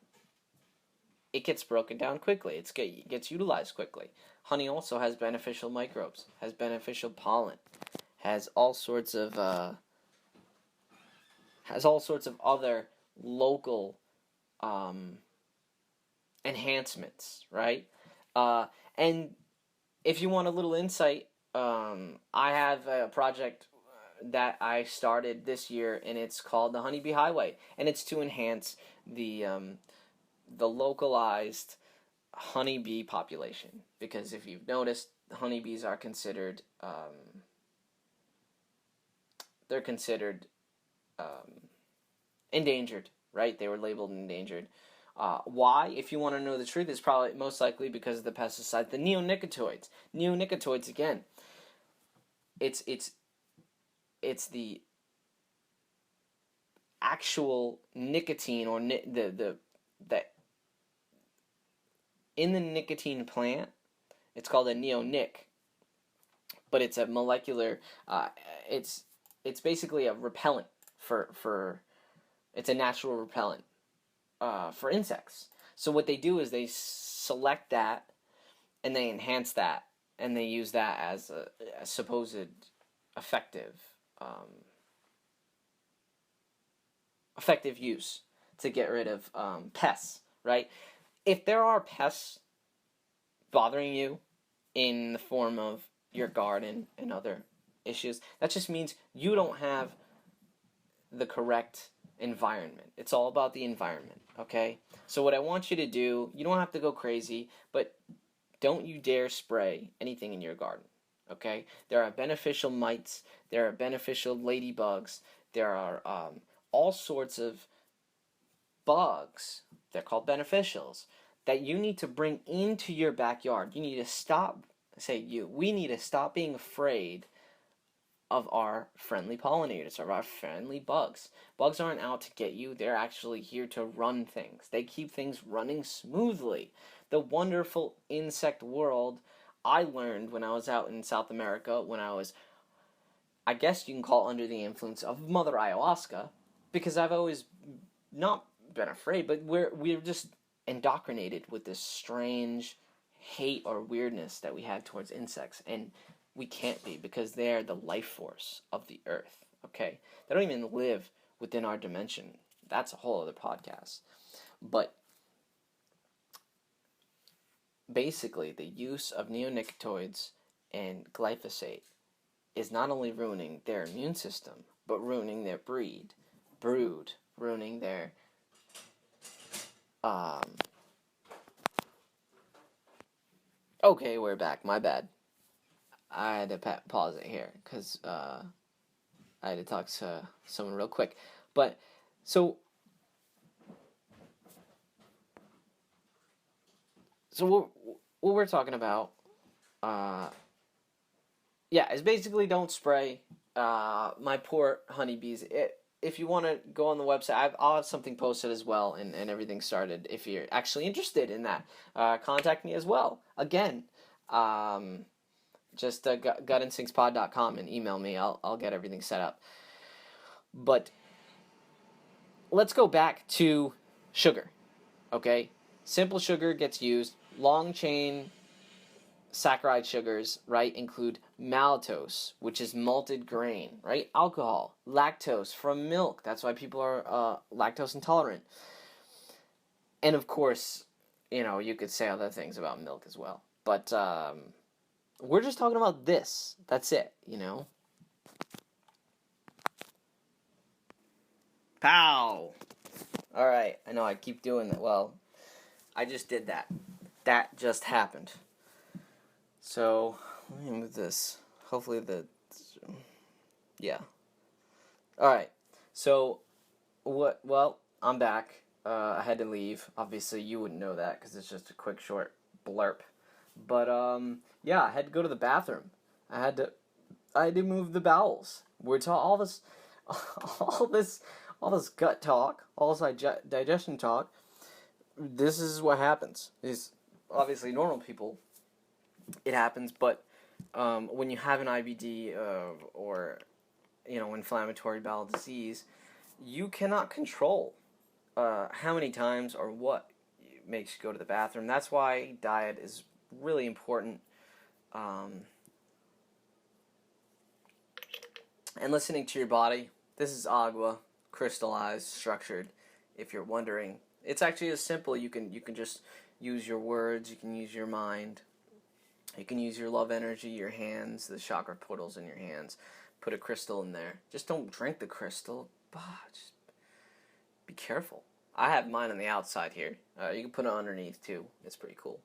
it gets broken down quickly. It gets utilized quickly. Honey also has beneficial microbes, has beneficial pollen, has all sorts of other local enhancements, right? And if you want a little insight, I have a project that I started this year, and it's called the Honeybee Highway, and it's to enhance the localized honeybee population. Because if you've noticed, honeybees are considered they're considered endangered, right? They were labeled endangered. Why? If you want to know the truth, it's probably most likely because of the pesticide, the neonicotinoids. Neonicotinoids, again, it's the actual nicotine, or the in the nicotine plant. It's called a neonic, but it's a molecular. It's basically a repellent for it's a natural repellent for insects. So what they do is they select that and they enhance that, and they use that as a supposed effective use to get rid of pests, right? If there are pests bothering you in the form of your garden and other issues, that just means you don't have the correct environment. It's all about the environment, okay? So what I want you to do, you don't have to go crazy, but don't you dare spray anything in your garden, okay? There are beneficial mites, there are beneficial ladybugs, there are all sorts of bugs, they're called beneficials, that you need to bring into your backyard. You need to stop, we need to stop being afraid of our friendly pollinators, of our friendly bugs. Bugs aren't out to get you, they're actually here to run things. They keep things running smoothly. The wonderful insect world I learned when I was out in South America, when I was, I guess you can call it, under the influence of Mother Ayahuasca, because I've always not been afraid, but we're just indoctrinated with this strange hate or weirdness that we have towards insects, and we can't be, because they're the life force of the earth, okay? They don't even live within our dimension. That's a whole other podcast. But basically, the use of neonicotinoids and glyphosate is not only ruining their immune system, but ruining their brood, ruining their okay, we're back. My bad. I had to pause it here because I had to talk to someone real quick. But so what we're talking about, is basically don't spray. My poor honeybees. If you want to go on the website, I'll have something posted as well, and everything started. If you're actually interested in that, contact me as well. Again, just gutinstinctspod.com and email me. I'll get everything set up. But let's go back to sugar, okay? Simple sugar gets used. Long chain saccharide sugars, right, include maltose, which is malted grain, right? Alcohol, lactose from milk. That's why people are lactose intolerant. And of course, you could say other things about milk as well. But we're just talking about this. That's it, Pow! Alright, I know I keep doing that. Well, I just did that. That just happened. So, let me move this. Hopefully yeah. Alright, so, well, I'm back. I had to leave. Obviously, you wouldn't know that because it's just a quick, short blurb. But yeah, I had to go to the bathroom. I had to move the bowels. We're all this, all this, all this gut talk, all this digestion talk. This is what happens. Is obviously normal people. It happens, but when you have an IBD or inflammatory bowel disease, you cannot control how many times or what makes you go to the bathroom. That's why diet is really important. And listening to your body. This is agua, crystallized, structured. If you're wondering, it's actually as simple. You can just use your words. You can use your mind. You can use your love energy, your hands, the chakra portals in your hands. Put a crystal in there. Just don't drink the crystal. Just be careful. I have mine on the outside here. You can put it underneath too. It's pretty cool.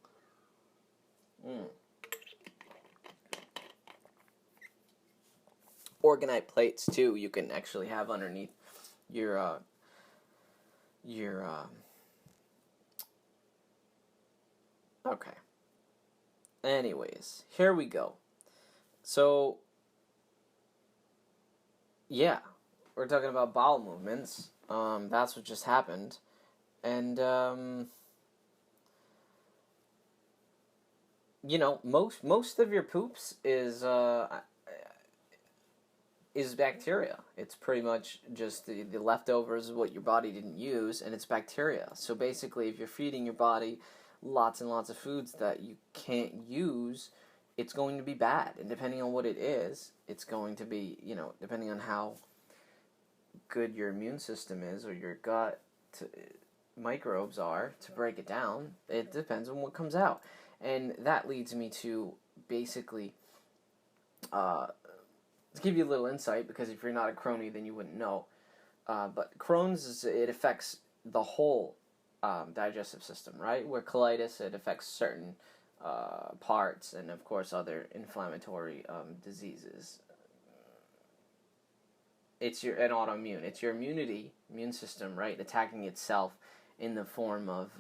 Orgonite plates too. You can actually have underneath your okay. Anyways, here we go. So yeah, we're talking about bowel movements. That's what just happened, and most of your poops is bacteria. It's pretty much just the leftovers of what your body didn't use, and it's bacteria. So basically, if you're feeding your body lots and lots of foods that you can't use, it's going to be bad. And depending on what it is, it's going to be, depending on how good your immune system is or your gut microbes are to break it down, it depends on what comes out. And that leads me to basically to give you a little insight, because if you're not a Crohnie, then you wouldn't know. But Crohn's, it affects the whole digestive system, right? Where colitis, it affects certain parts, and of course other inflammatory diseases. It's an autoimmune. It's your immune system, right, attacking itself in the form of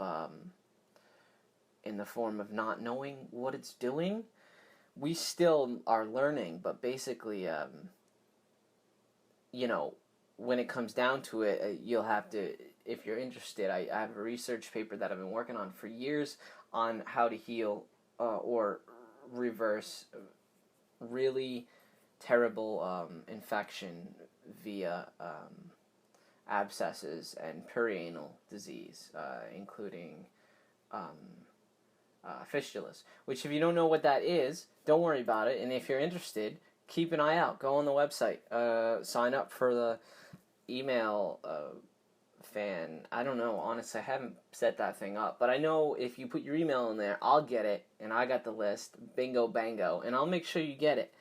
not knowing what it's doing. We still are learning, but basically, when it comes down to it, you'll have to, if you're interested, I have a research paper that I've been working on for years on how to heal or reverse really terrible infection via abscesses and perianal disease, including fistulas, which if you don't know what that is, don't worry about it. And if you're interested, keep an eye out. Go on the website. Sign up for the email fan. I don't know. Honestly, I haven't set that thing up. But I know if you put your email in there, I'll get it. And I got the list. Bingo, bango. And I'll make sure you get it.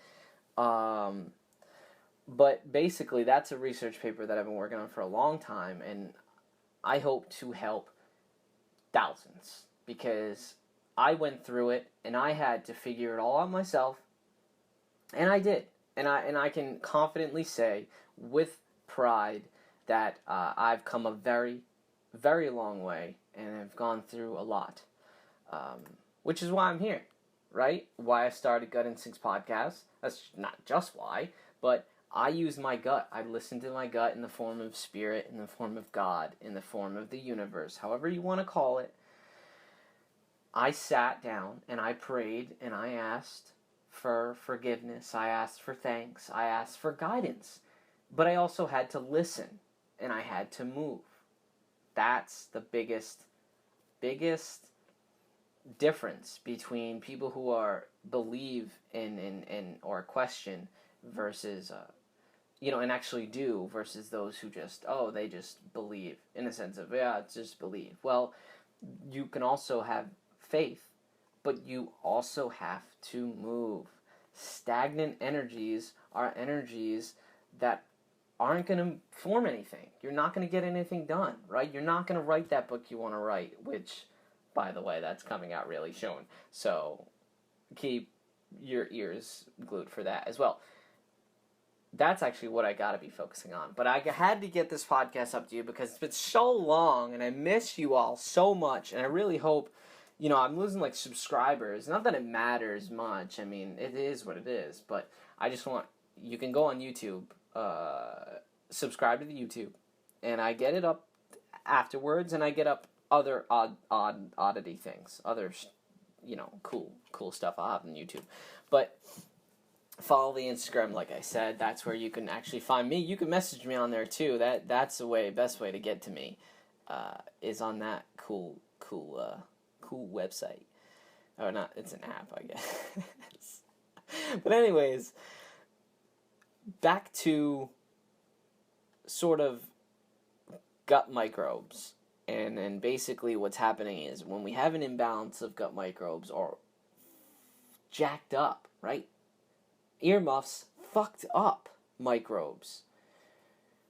But basically, that's a research paper that I've been working on for a long time. And I hope to help thousands. Because I went through it, and I had to figure it all out myself, and I did. And I can confidently say, with pride, that I've come a very, very long way, and I've gone through a lot, which is why I'm here, right? Why I started Gut Instincts Podcast. That's not just why, but I use my gut. I listen to my gut in the form of spirit, in the form of God, in the form of the universe, however you want to call it. I sat down and I prayed and I asked for forgiveness. I asked for thanks. I asked for guidance. But I also had to listen and I had to move. That's the biggest difference between people who believe in or question versus and actually do, versus those who they just believe, in a sense of, it's just believe. Well, you can also have faith, but you also have to move. Stagnant energies are energies that aren't going to form anything. You're not going to get anything done, right? You're not going to write that book you want to write, which, by the way, that's coming out really soon. So keep your ears glued for that as well. that's actually what I gotta be focusing on. But I had to get this podcast up to you because it's been so long, and I miss you all so much, and I really hope, I'm losing like subscribers. Not that it matters much. I mean, it is what it is. But I just want you can go on YouTube, subscribe to the YouTube, and I get it up afterwards, and I get up other oddity things, other cool stuff I'll have on YouTube, but. Follow the Instagram, like I said. That's where you can actually find me. You can message me on there too. That's the best way to get to me, is on that cool website. Or not? It's an app, I guess. But anyways, back to sort of gut microbes, and basically what's happening is when we have an imbalance of gut microbes or jacked up, right? Earmuffs, fucked up microbes.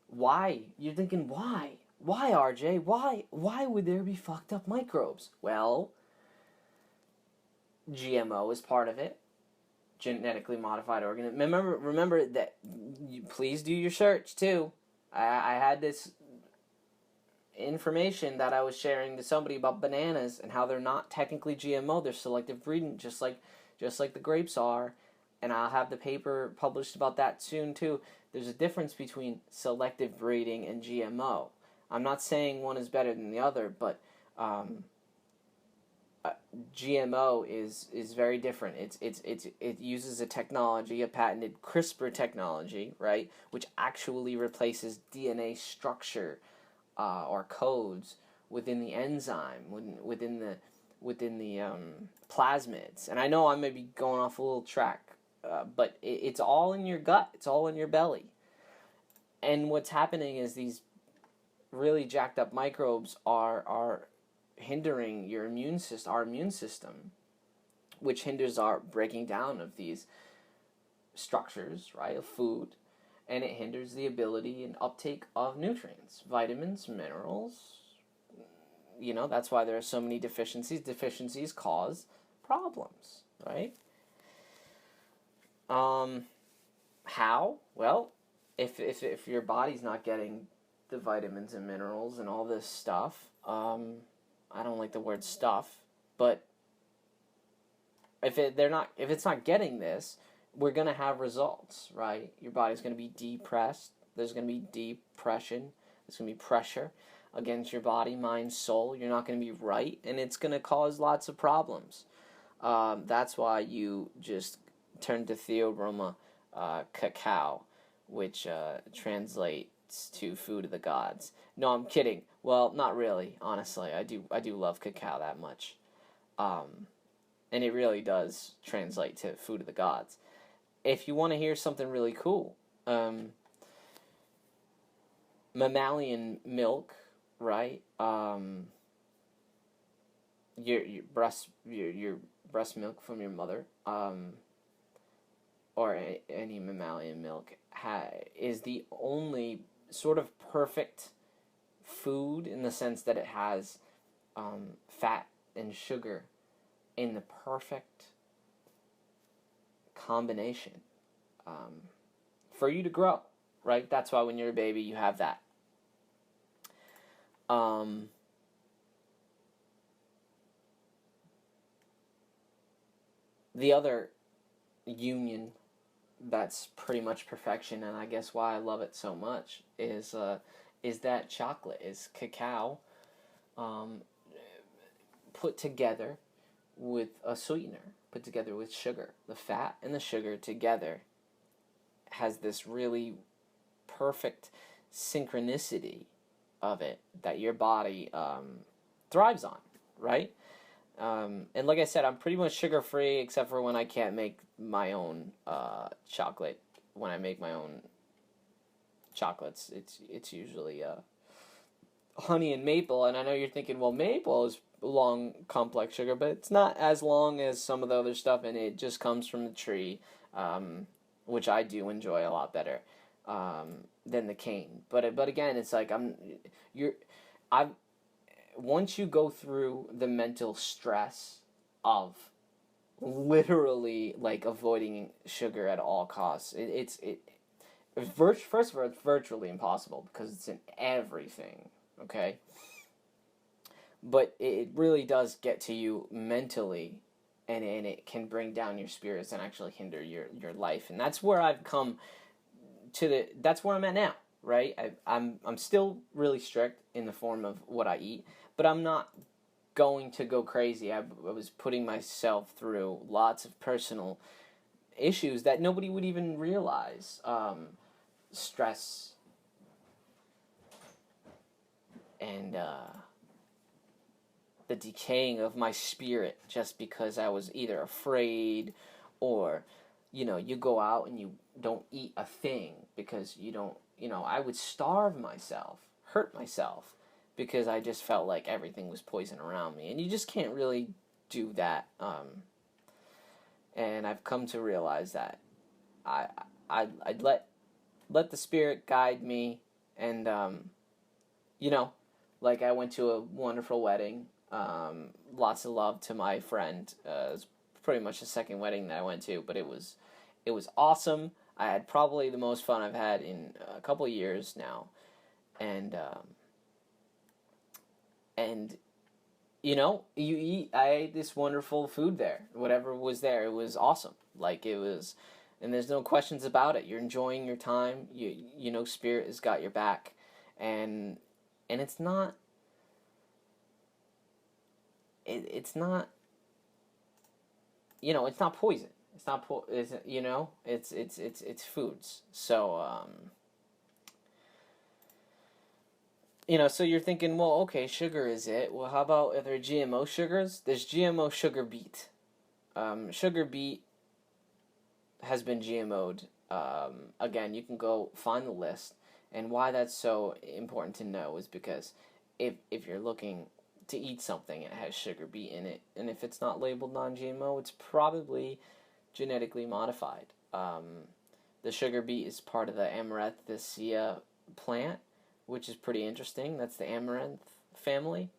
Why? You're thinking, why? Why, RJ? Why would there be fucked up microbes? Well, GMO is part of it. Genetically modified organism. Remember that. Please do your search too. I had this information that I was sharing to somebody about bananas and how they're not technically GMO. They're selective breeding, just like the grapes are. And I'll have the paper published about that soon too. There's a difference between selective breeding and GMO. I'm not saying one is better than the other, but GMO is very different. It uses a technology, a patented CRISPR technology, right, which actually replaces DNA structure or codes within the enzyme, within the plasmids. And I know I may be going off a little track. But it's all in your gut. It's all in your belly. And what's happening is these really jacked up microbes are hindering our immune system, which hinders our breaking down of these structures, right, of food, and it hinders the ability and uptake of nutrients, vitamins, minerals. That's why there are so many deficiencies. Deficiencies cause problems, right? How? Well, if your body's not getting the vitamins and minerals and all this stuff, I don't like the word stuff, but if it's not getting this, we're gonna have results, right? Your body's gonna be depressed. There's gonna be depression. There's gonna be pressure against your body, mind, soul. You're not gonna be right, and it's gonna cause lots of problems. That's why you just turn to Theobroma cacao, which translates to food of the gods. No, I'm kidding. Well, not really. Honestly, I do love cacao that much, and it really does translate to food of the gods. If you want to hear something really cool, mammalian milk, right? Your breast milk from your mother. Or any mammalian milk is the only sort of perfect food in the sense that it has fat and sugar in the perfect combination for you to grow, right? That's why when you're a baby you have that. The other union that's pretty much perfection, and I guess why I love it so much is that chocolate is cacao put together with a sweetener, put together with sugar. The fat and the sugar together has this really perfect synchronicity of it that your body thrives on, right? And like I said, I'm pretty much sugar-free except for when I can't make my own chocolate. When I make my own chocolates, it's usually honey and maple. And I know you're thinking, well, maple is long, complex sugar, but it's not as long as some of the other stuff, and it just comes from the tree, which I do enjoy a lot better than the cane. But again, it's like once you go through the mental stress of literally like avoiding sugar at all costs, First of all, it's virtually impossible because it's in everything, okay? But it really does get to you mentally, and it can bring down your spirits and actually hinder your life. And that's where I've come that's where I'm at now, right? I'm still really strict in the form of what I eat, but I'm not going to go crazy. I was putting myself through lots of personal issues that nobody would even realize. Stress and the decaying of my spirit just because I was either afraid or, you go out and you don't eat a thing because you don't, I would starve myself, hurt myself because I just felt like everything was poison around me. And you just can't really do that. And I've come to realize that I'd let the spirit guide me, and like I went to a wonderful wedding. Lots of love to my friend. It's pretty much the second wedding that I went to, but it was awesome. I had probably the most fun I've had in a couple of years now, and I ate this wonderful food there. Whatever was there, it was awesome. Like it was, and there's no questions about it. You're enjoying your time. Spirit has got your back, and it's not. It's not. It's not poison. It's not it's foods. So so you're thinking, well, okay, sugar is it. Well, how about are there GMO sugars? There's GMO sugar beet. Sugar beet has been GMO'd. Again, you can go find the list. And why that's so important to know is because if you're looking to eat something and it has sugar beet in it, and if it's not labeled non-GMO, it's probably genetically modified. The sugar beet is part of the Amaranthacea plant, which is pretty interesting. That's the amaranth family,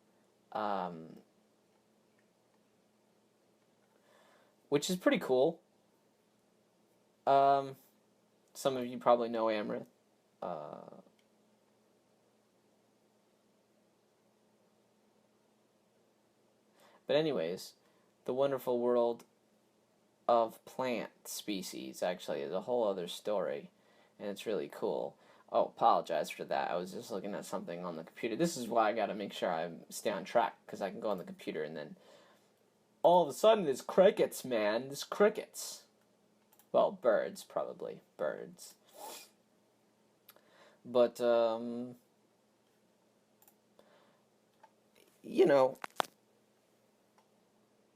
which is pretty cool. Some of you probably know amaranth. But anyways, the wonderful world of plant species actually is a whole other story, and it's really cool. Oh, apologize for that. I was just looking at something on the computer. This is why I gotta make sure I stay on track, because I can go on the computer and then all of a sudden there's crickets, man. There's crickets. Well, birds, probably. Birds. But,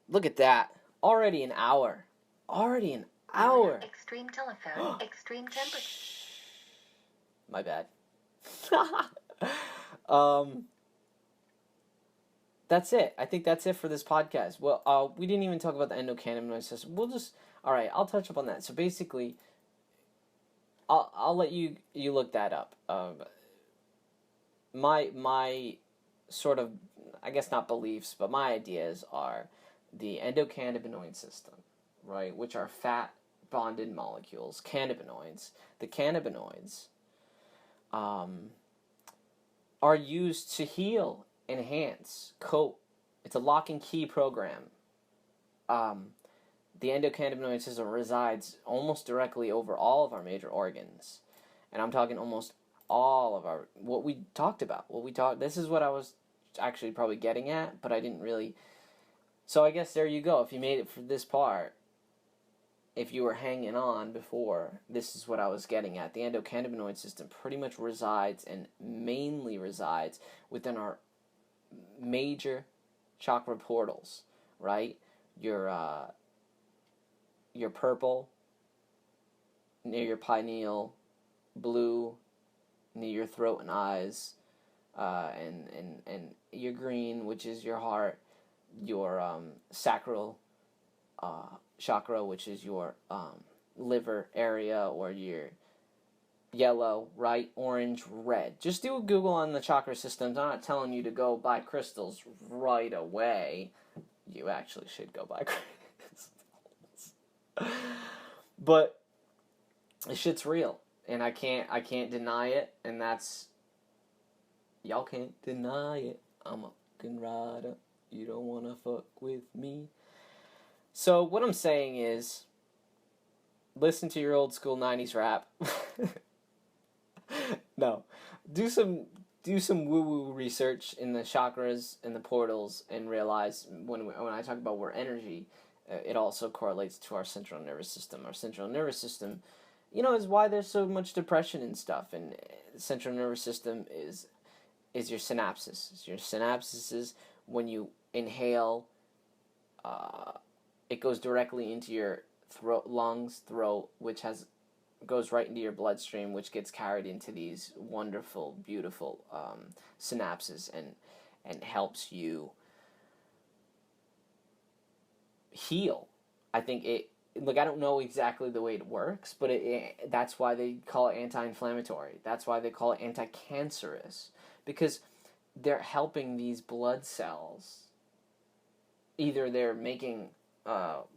look at that. Already an hour. Already an hour. Extreme telephone, extreme temperature. My bad. That's it. I think that's it for this podcast. Well, we didn't even talk about the Endo Cannabinoid System. All right, I'll touch up on that. So basically, I'll let you look that up. My sort of, I guess not beliefs, but my ideas are the endocannabinoid system, right, which are fat bonded molecules, cannabinoids. The cannabinoids are used to heal, enhance, coat. It's a lock and key program. The endocannabinoid system resides almost directly over all of our major organs. And I'm talking almost all of what we talked about. This is what I was actually probably getting at, but I didn't really. So I guess there you go. If you made it for this part, if you were hanging on before, this is what I was getting at. The endocannabinoid system pretty much resides and mainly resides within our major chakra portals, right? Your purple, near your pineal, blue, near your throat and eyes, and your green, which is your heart, your sacral chakra, which is your liver area, or your yellow, right, orange, red. Just do a Google on the chakra systems. I'm not telling you to go buy crystals right away. You actually should go buy crystals. But this shit's real. and I can't deny it, and that's, y'all can't deny it. I'm a fucking rider. You don't wanna fuck with me. So what I'm saying is, listen to your old school 90s rap. No. Do some woo-woo research in the chakras and the portals, and realize when I talk about where energy, it also correlates to our central nervous system. Our central nervous system, is why there's so much depression and stuff. And the central nervous system is your synapses. Your synapses is when you inhale, it goes directly into your throat, which goes right into your bloodstream, which gets carried into these wonderful, beautiful synapses, and helps you heal. I think I don't know exactly the way it works, but that's why they call it anti-inflammatory. That's why they call it anti-cancerous, because they're helping these blood cells. Either they're making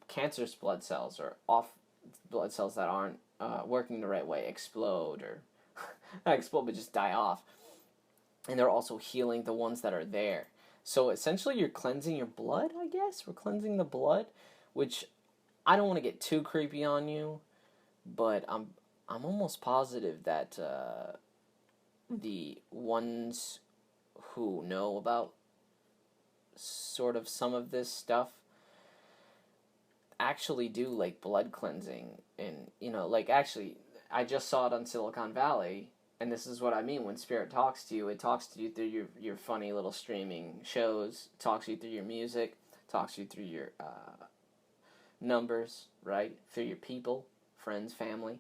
cancerous blood cells, or off blood cells that aren't working the right way explode, or not explode, but just die off. And they're also healing the ones that are there. So essentially you're cleansing your blood, I guess. We're cleansing the blood, which I don't want to get too creepy on you, but I'm almost positive that the ones who know about sort of some of this stuff actually do like blood cleansing. And actually, I just saw it on Silicon Valley, and this is what I mean when spirit talks to you. It talks to you through your funny little streaming shows, talks to you through your music, talks to you through your numbers, right, through your people, friends, family.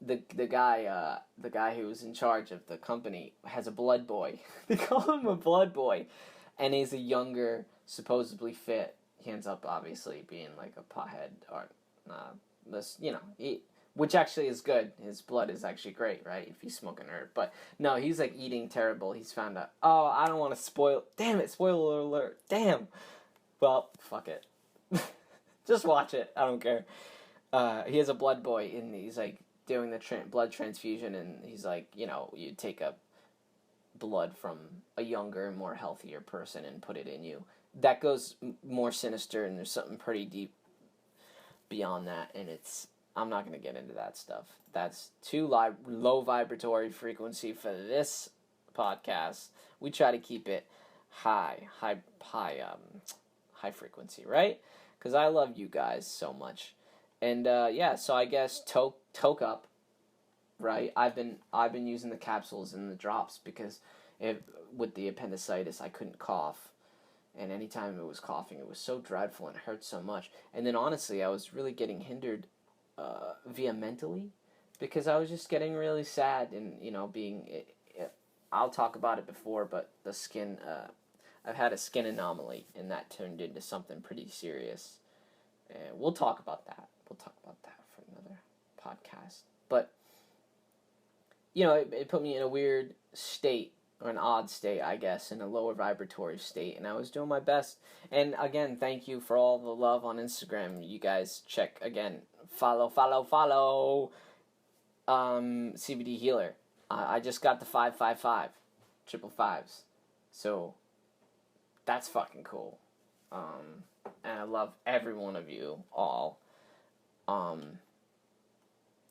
The guy who was in charge of the company has a blood boy. They call him a blood boy, and he's a younger, supposedly fit. He ends up obviously being like a pothead, or which actually is good. His blood is actually great, right? If you smoke an herb, but no, he's like eating terrible. He's found out. Oh, I don't want to spoil. Damn it! Spoiler alert! Damn. Well, fuck it. Just watch it. I don't care. He has a blood boy, and he's like doing the blood transfusion, and he's like, you take a blood from a younger, more healthier person and put it in you. That goes more sinister, and there's something pretty deep beyond that, and I'm not going to get into that stuff. That's too low vibratory frequency for this podcast. We try to keep it high frequency, right? Because I love you guys so much. And so I guess toke up, right? I've been using the capsules and the drops because with the appendicitis I couldn't cough, and anytime it was coughing it was so dreadful and hurt so much. And then honestly I was really getting hindered via mentally, because I was just getting really sad, and I'll talk about it before, but the skin, I've had a skin anomaly, and that turned into something pretty serious. And we'll talk about that. We'll talk about that for another podcast. But, it put me in a weird state, or an odd state, I guess, in a lower vibratory state, and I was doing my best. And again, thank you for all the love on Instagram. You guys check, again, follow, CBD Healer. I just got the 555, 555s. So, that's fucking cool. And I love every one of you all.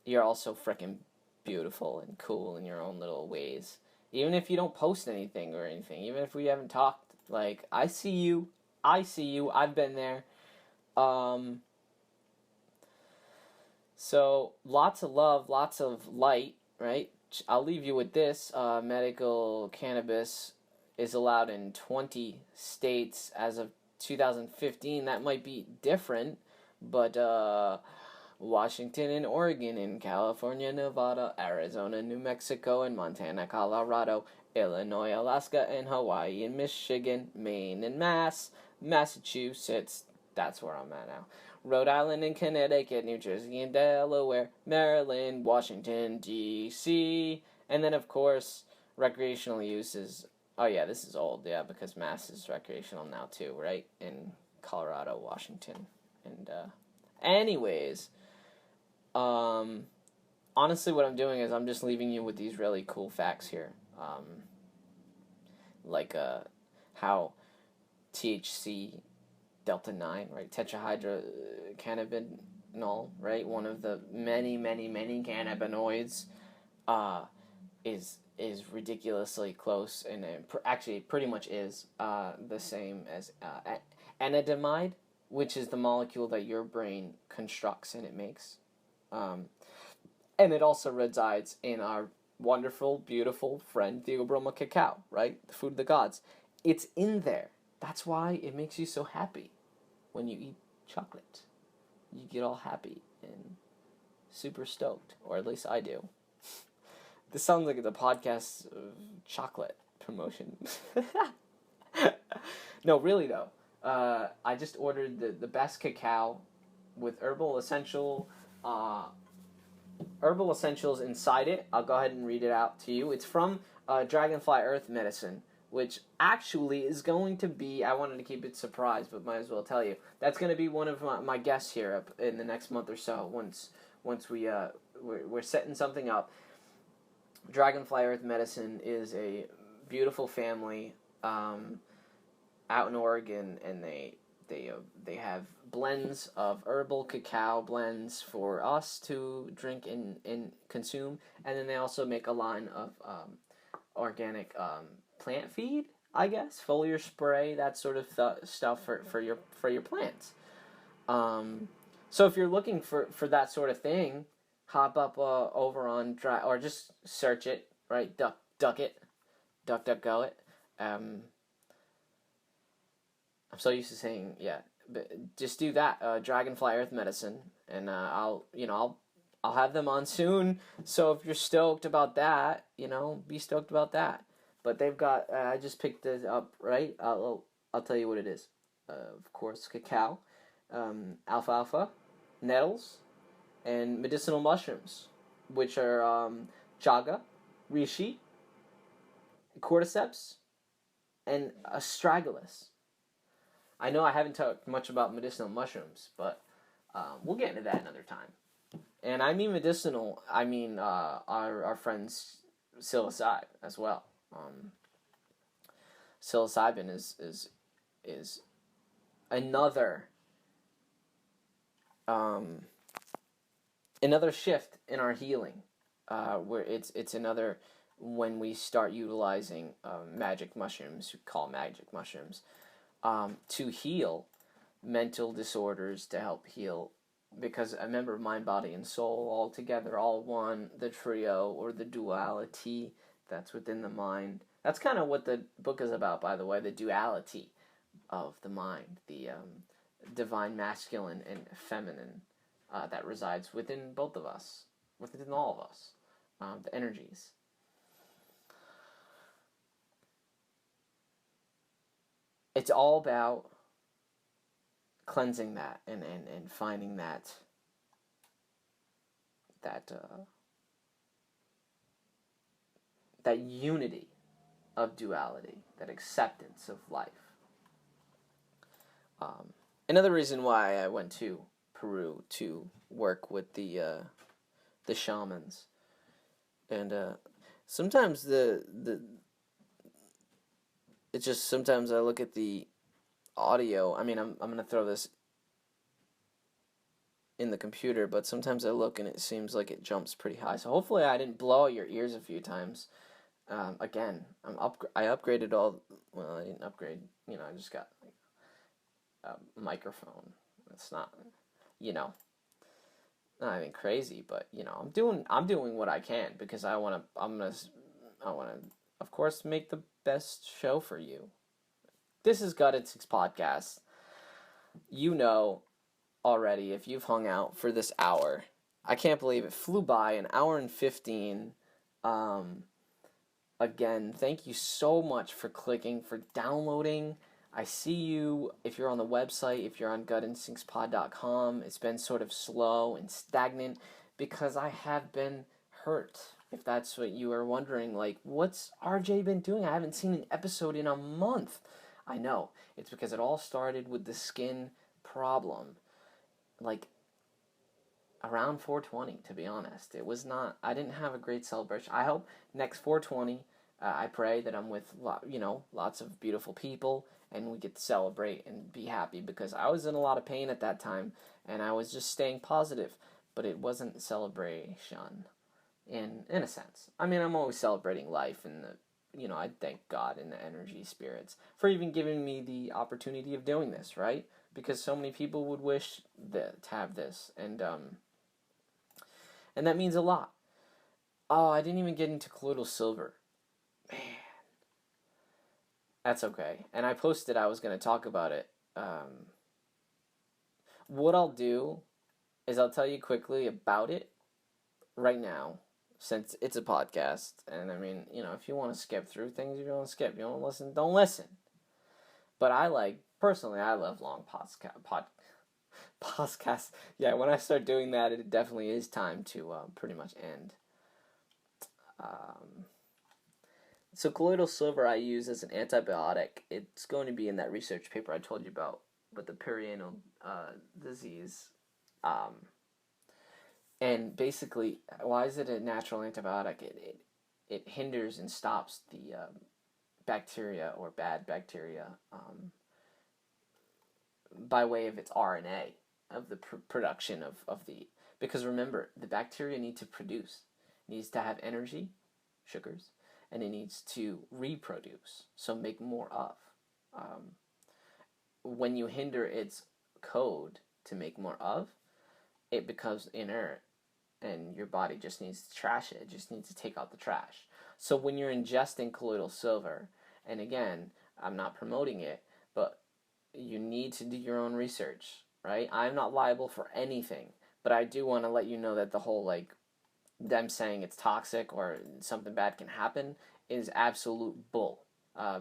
You're all so freaking beautiful and cool in your own little ways. Even if you don't post anything or anything, even if we haven't talked, like, I see you, I've been there. So, lots of love, lots of light, right? I'll leave you with this. Medical cannabis is allowed in 20 states as of 2015. That might be different, but Washington and Oregon and California, Nevada, Arizona, New Mexico and Montana, Colorado, Illinois, Alaska and Hawaii and Michigan, Maine and Massachusetts, that's where I'm at now, Rhode Island and Connecticut, New Jersey and Delaware, Maryland, Washington, D.C., and then of course recreational use is, oh yeah, this is old, yeah, because Mass is recreational now too, right? In Colorado, Washington, and anyways, honestly, what I'm doing is I'm just leaving you with these really cool facts here. Like how THC delta 9, right? Tetrahydrocannabinol, right? One of the many, many, many cannabinoids is ridiculously close, and actually pretty much is the same as anandamide, which is the molecule that your brain constructs and it makes. And it also resides in our wonderful, beautiful friend Theobroma cacao, right? The food of the gods. It's in there. That's why it makes you so happy when you eat chocolate. You get all happy and super stoked, or at least I do. This sounds like the podcast of chocolate promotion. No, really though. I just ordered the best cacao with herbal essentials inside it. I'll go ahead and read it out to you. It's from Dragonfly Earth Medicine, which actually is going to be, I wanted to keep it surprise, but might as well tell you, that's going to be one of my guests here up in the next month or so, once we're setting something up. Dragonfly Earth Medicine is a beautiful family out in Oregon, and they have blends of herbal cacao blends for us to drink and consume, and then they also make a line of organic plant feed, I guess, foliar spray, that sort of stuff for your plants. So if you're looking for that sort of thing, hop up over on or just search it, right? Duck it, go it. I'm so used to saying but just do that. Dragonfly Earth Medicine, and I'll have them on soon. So if you're stoked about that, be stoked about that. But they've got I just picked it up, right? I'll tell you what it is. Of course, cacao, alfalfa, nettles, and medicinal mushrooms, which are chaga, reishi, cordyceps, and astragalus. I know I haven't talked much about medicinal mushrooms, but we'll get into that another time. And I mean medicinal, I mean our friends psilocybe as well. Psilocybin is another another shift in our healing, where it's another, when we start utilizing magic mushrooms, we call magic mushrooms, to heal mental disorders, to help heal, because a member of mind, body, and soul all together, all one, the trio or the duality that's within the mind. That's kind of what the book is about, by the way, the duality of the mind, the divine masculine and feminine that resides within both of us, within all of us, the energies. It's all about cleansing that and finding that unity of duality, that acceptance of life. Another reason why I went to Peru to work with the shamans, and sometimes it's just, sometimes I look at the audio. I mean, I'm gonna throw this in the computer, but sometimes I look and it seems like it jumps pretty high. So hopefully I didn't blow out your ears a few times. Again, I upgraded all. Well, I didn't upgrade. I just got a microphone. It's not, not anything crazy, but I'm doing what I can, because I want to, of course, make the best show for you. This is Gutted Six Podcast. Already, if you've hung out for this hour, I can't believe it flew by, an hour and 15. Again, thank you so much for clicking, for downloading. I see you if you're on the website, if you're on guttinstinctspod.com. It's been sort of slow and stagnant because I have been hurt. If that's what you are wondering, like, what's RJ been doing? I haven't seen an episode in a month. I know. It's because it all started with the skin problem. Like, around 420, to be honest. It was not, I didn't have a great celebration. I hope next 420, I pray that I'm with, lots of beautiful people and we get to celebrate and be happy, because I was in a lot of pain at that time and I was just staying positive, but it wasn't celebration in a sense. I mean, I'm always celebrating life and I thank God and the energy spirits for even giving me the opportunity of doing this, right? Because so many people would wish to have this, and that means a lot. Oh, I didn't even get into colloidal silver. Man, that's okay. And I posted I was going to talk about it. What I'll do is I'll tell you quickly about it right now, since it's a podcast. And I mean, if you want to skip through things, if you want to skip, you want to listen, don't listen. But personally, I love long podcasts. Yeah, when I start doing that, it definitely is time to pretty much end. So colloidal silver I use as an antibiotic. It's going to be in that research paper I told you about with the perianal disease. And basically, why is it a natural antibiotic? It hinders and stops the bacteria or bad bacteria by way of its RNA, of the production of the, because remember, the bacteria need to produce, needs to have energy, sugars, and it needs to reproduce, so make more of. When you hinder its code to make more of, it becomes inert, and your body just needs to trash it. It just needs to take out the trash. So when you're ingesting colloidal silver, and again, I'm not promoting it, but you need to do your own research, right? I'm not liable for anything, but I do want to let you know that the whole, them saying it's toxic or something bad can happen is absolute bull.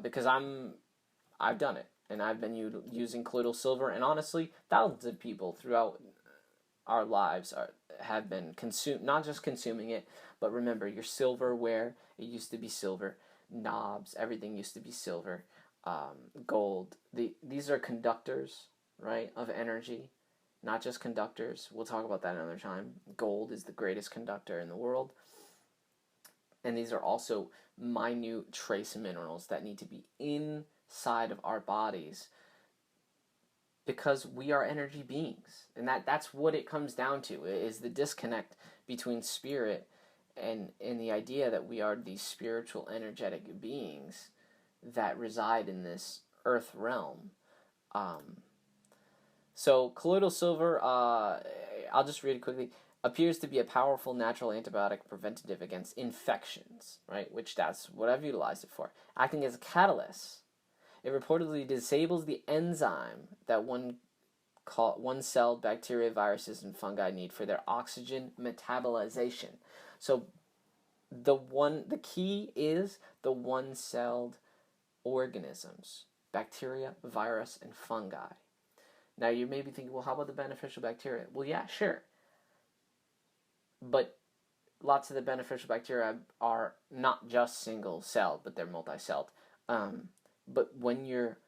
Because I've done it, and I've been using colloidal silver, and honestly, thousands of people throughout our lives have been not just consuming it, but remember, your silverware, it used to be silver, knobs, everything used to be silver, gold. These are conductors, right, of energy, not just conductors. We'll talk about that another time. Gold is the greatest conductor in the world. And these are also minute trace minerals that need to be inside of our bodies, because we are energy beings. And that's what it comes down to, is the disconnect between spirit and the idea that we are these spiritual, energetic beings that reside in this earth realm. So colloidal silver, I'll just read it quickly, appears to be a powerful natural antibiotic preventative against infections, right? Which that's what I've utilized it for. Acting as a catalyst, it reportedly disables the enzyme that one-celled bacteria, viruses, and fungi need for their oxygen metabolization. So the key is the one-celled organisms, bacteria, virus, and fungi. Now you may be thinking, well, how about the beneficial bacteria? Well, yeah, sure. But lots of the beneficial bacteria are not just single-celled, but they're multi-celled. But when you're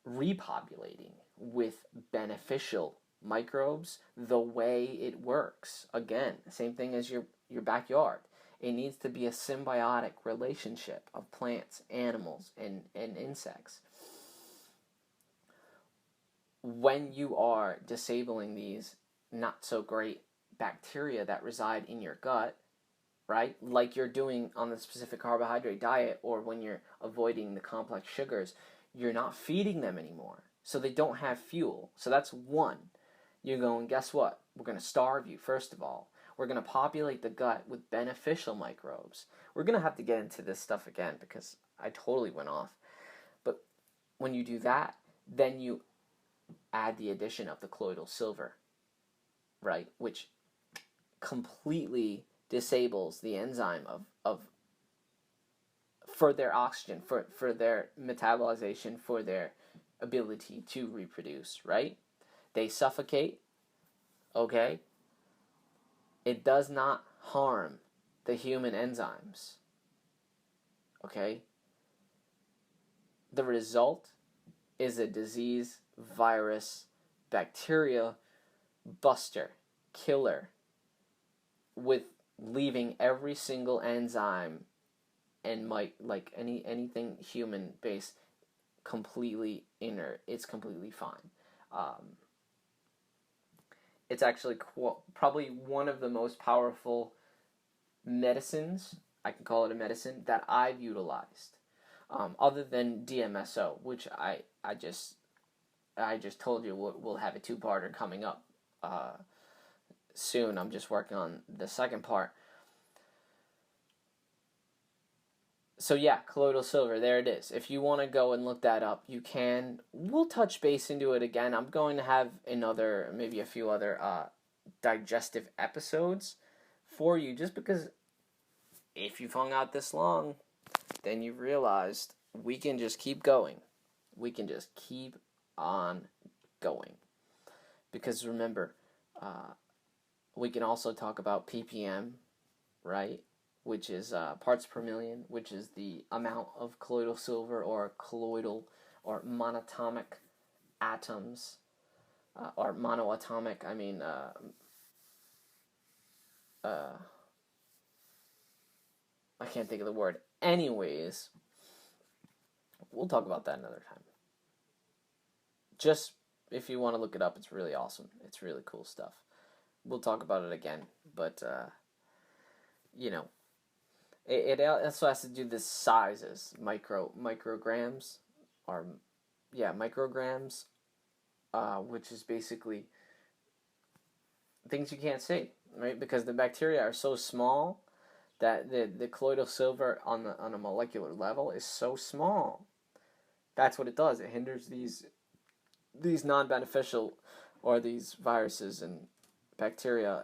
repopulating with beneficial microbes, the way it works, again, same thing as your backyard. It needs to be a symbiotic relationship of plants, animals, and insects. When you are disabling these not so great bacteria that reside in your gut, right, like you're doing on the specific carbohydrate diet, or when you're avoiding the complex sugars, you're not feeding them anymore. So they don't have fuel. So that's one. You're going, guess what? We're going to starve you, first of all. We're going to populate the gut with beneficial microbes. We're going to have to get into this stuff again because I totally went off. But when you do that, then you add the addition of the colloidal silver, right, which completely disables the enzyme of for their oxygen, for their metabolization, for their ability to reproduce, right? They suffocate, okay? It does not harm the human enzymes, okay? The result is a disease, virus, bacteria buster, killer with leaving every single enzyme and anything human based completely inert. It's completely fine. It's actually probably one of the most powerful medicines, I can call it a medicine, that I've utilized. Other than DMSO, which I just told you we'll have a two-parter coming up soon. I'm just working on the second part. So yeah, colloidal silver, there it is. If you want to go and look that up, you can. We'll touch base into it again. I'm going to have maybe a few other digestive episodes for you, just because if you've hung out this long, then you've realized we can just keep going. We can just keep on going. Because remember, we can also talk about ppm, right? Which is parts per million, which is the amount of colloidal silver or colloidal or monatomic atoms, or monoatomic, I can't think of the word. Anyways, we'll talk about that another time. Just if you want to look it up, it's really awesome. It's really cool stuff. We'll talk about it again, but it also has to do with sizes, micrograms, micrograms, which is basically things you can't see, right? Because the bacteria are so small that the colloidal silver on a molecular level is so small. That's what it does. It hinders these non-beneficial, or these viruses and bacteria,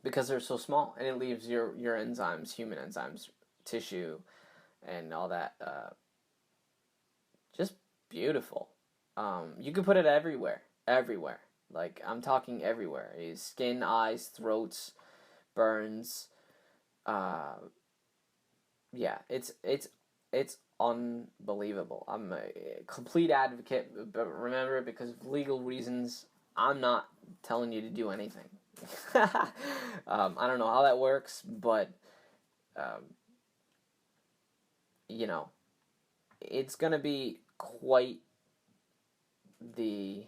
because they're so small, and it leaves your enzymes, human enzymes, tissue, and all that just beautiful. You can put it everywhere. Like, I'm talking everywhere. Skin, eyes, throats, burns. It's unbelievable. I'm a complete advocate, but remember, because of legal reasons, I'm not telling you to do anything. I don't know how that works, but it's gonna be quite the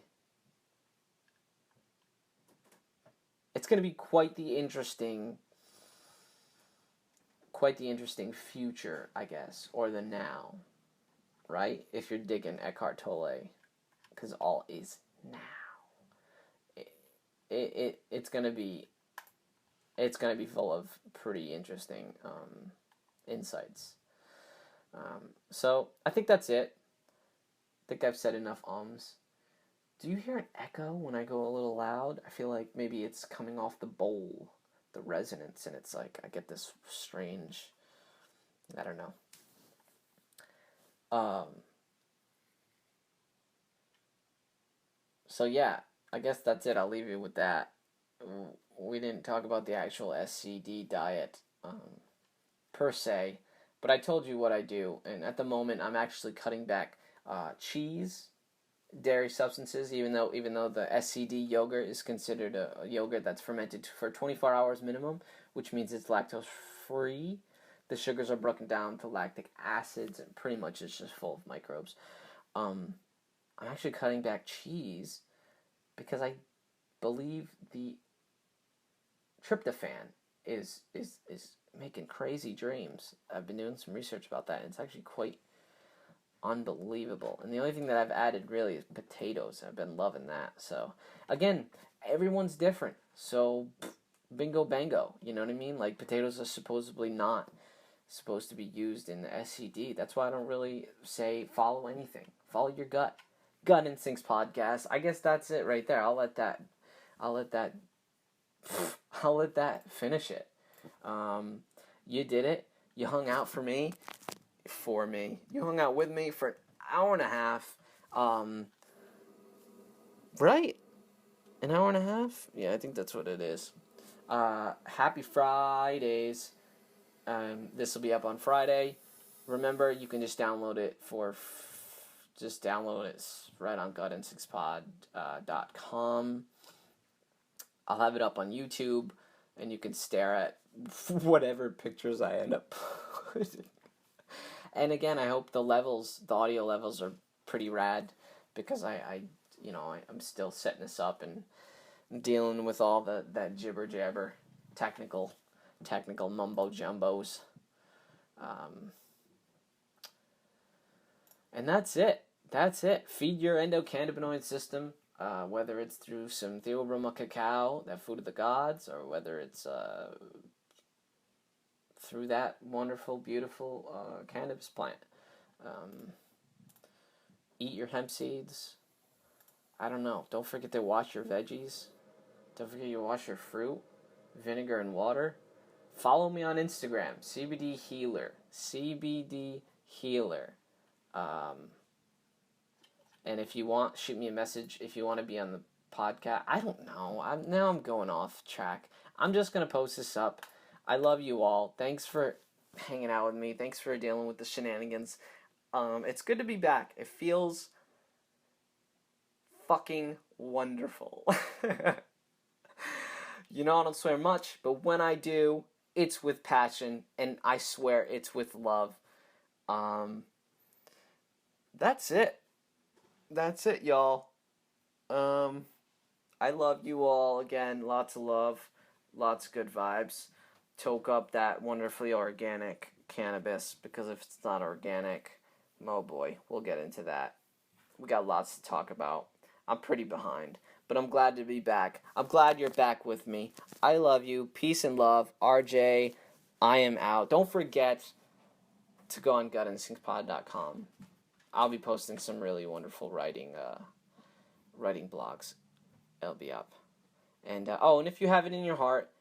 interesting future, I guess, or the now, right? If you're digging Eckhart Tolle, because all is now. It's gonna be full of pretty interesting insights. So I think that's it. I think I've said enough ums. Do you hear an echo when I go a little loud? I feel like maybe it's coming off the bowl, the resonance, and it's like I get this strange, I don't know. So yeah, I guess that's it. I'll leave you with that. We didn't talk about the actual SCD diet per se, but I told you what I do, and at the moment I'm actually cutting back cheese, dairy substances, even though the SCD yogurt is considered a yogurt that's fermented for 24 hours minimum, which means it's lactose free. The sugars are broken down to lactic acids, and pretty much it's just full of microbes. I'm actually cutting back cheese because I believe the tryptophan is making crazy dreams. I've been doing some research about that, and it's actually quite unbelievable. And the only thing that I've added really is potatoes. I've been loving that. So again, everyone's different. So bingo bango. You know what I mean? Like, potatoes are supposedly not supposed to be used in the SCD. That's why I don't really say follow anything. Follow your gut. Gut Instincts podcast. I guess that's it right there. I'll let that finish it. You did it. You hung out for me. You hung out with me for an hour and a half. Right? An hour and a half? Yeah, I think that's what it is. Happy Fridays. This will be up on Friday. Remember, you can just download it right on gutinstinctspod.com. I'll have it up on YouTube, and you can stare at whatever pictures I end up putting. And again, I hope the audio levels are pretty rad, because I'm still setting this up and dealing with all that jibber jabber, technical mumbo jumbos. And that's it. That's it. Feed your endocannabinoid system, whether it's through some Theobroma cacao, that food of the gods, or whether it's through that wonderful, beautiful cannabis plant. Eat your hemp seeds. I don't know. Don't forget to wash your veggies. Don't forget to wash your fruit, vinegar and water. Follow me on Instagram, CBD Healer. CBD Healer. And if you want, shoot me a message if you want to be on the podcast. I don't know. I'm going off track. I'm just going to post this up. I love you all. Thanks for hanging out with me. Thanks for dealing with the shenanigans. It's good to be back. It feels fucking wonderful. You know, I don't swear much, but when I do, it's with passion, and I swear it's with love. That's it. That's it, y'all. I love you all again. Lots of love, lots of good vibes. Toke up that wonderfully organic cannabis, because if it's not organic, oh boy, we'll get into that. We got lots to talk about. I'm pretty behind, but I'm glad to be back. I'm glad you're back with me. I love you. Peace and love. RJ, I am out. Don't forget to go on gutinstinctpod.com. I'll be posting some really wonderful writing blogs. It'll be up. And and if you have it in your heart,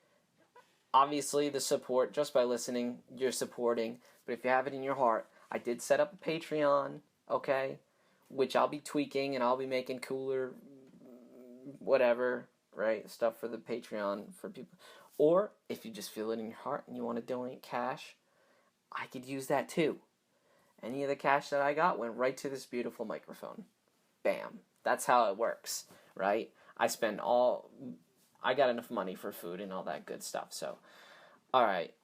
obviously the support, just by listening, you're supporting. But if you have it in your heart, I did set up a Patreon, okay, which I'll be tweaking, and I'll be making cooler, whatever, right, stuff for the Patreon for people. Or if you just feel it in your heart and you want to donate cash, I could use that too. Any of the cash that I got went right to this beautiful microphone. Bam. That's how it works, right? I got enough money for food and all that good stuff. So, all right.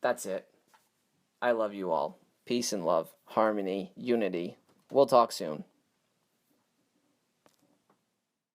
That's it. I love you all. Peace and love, harmony, unity. We'll talk soon.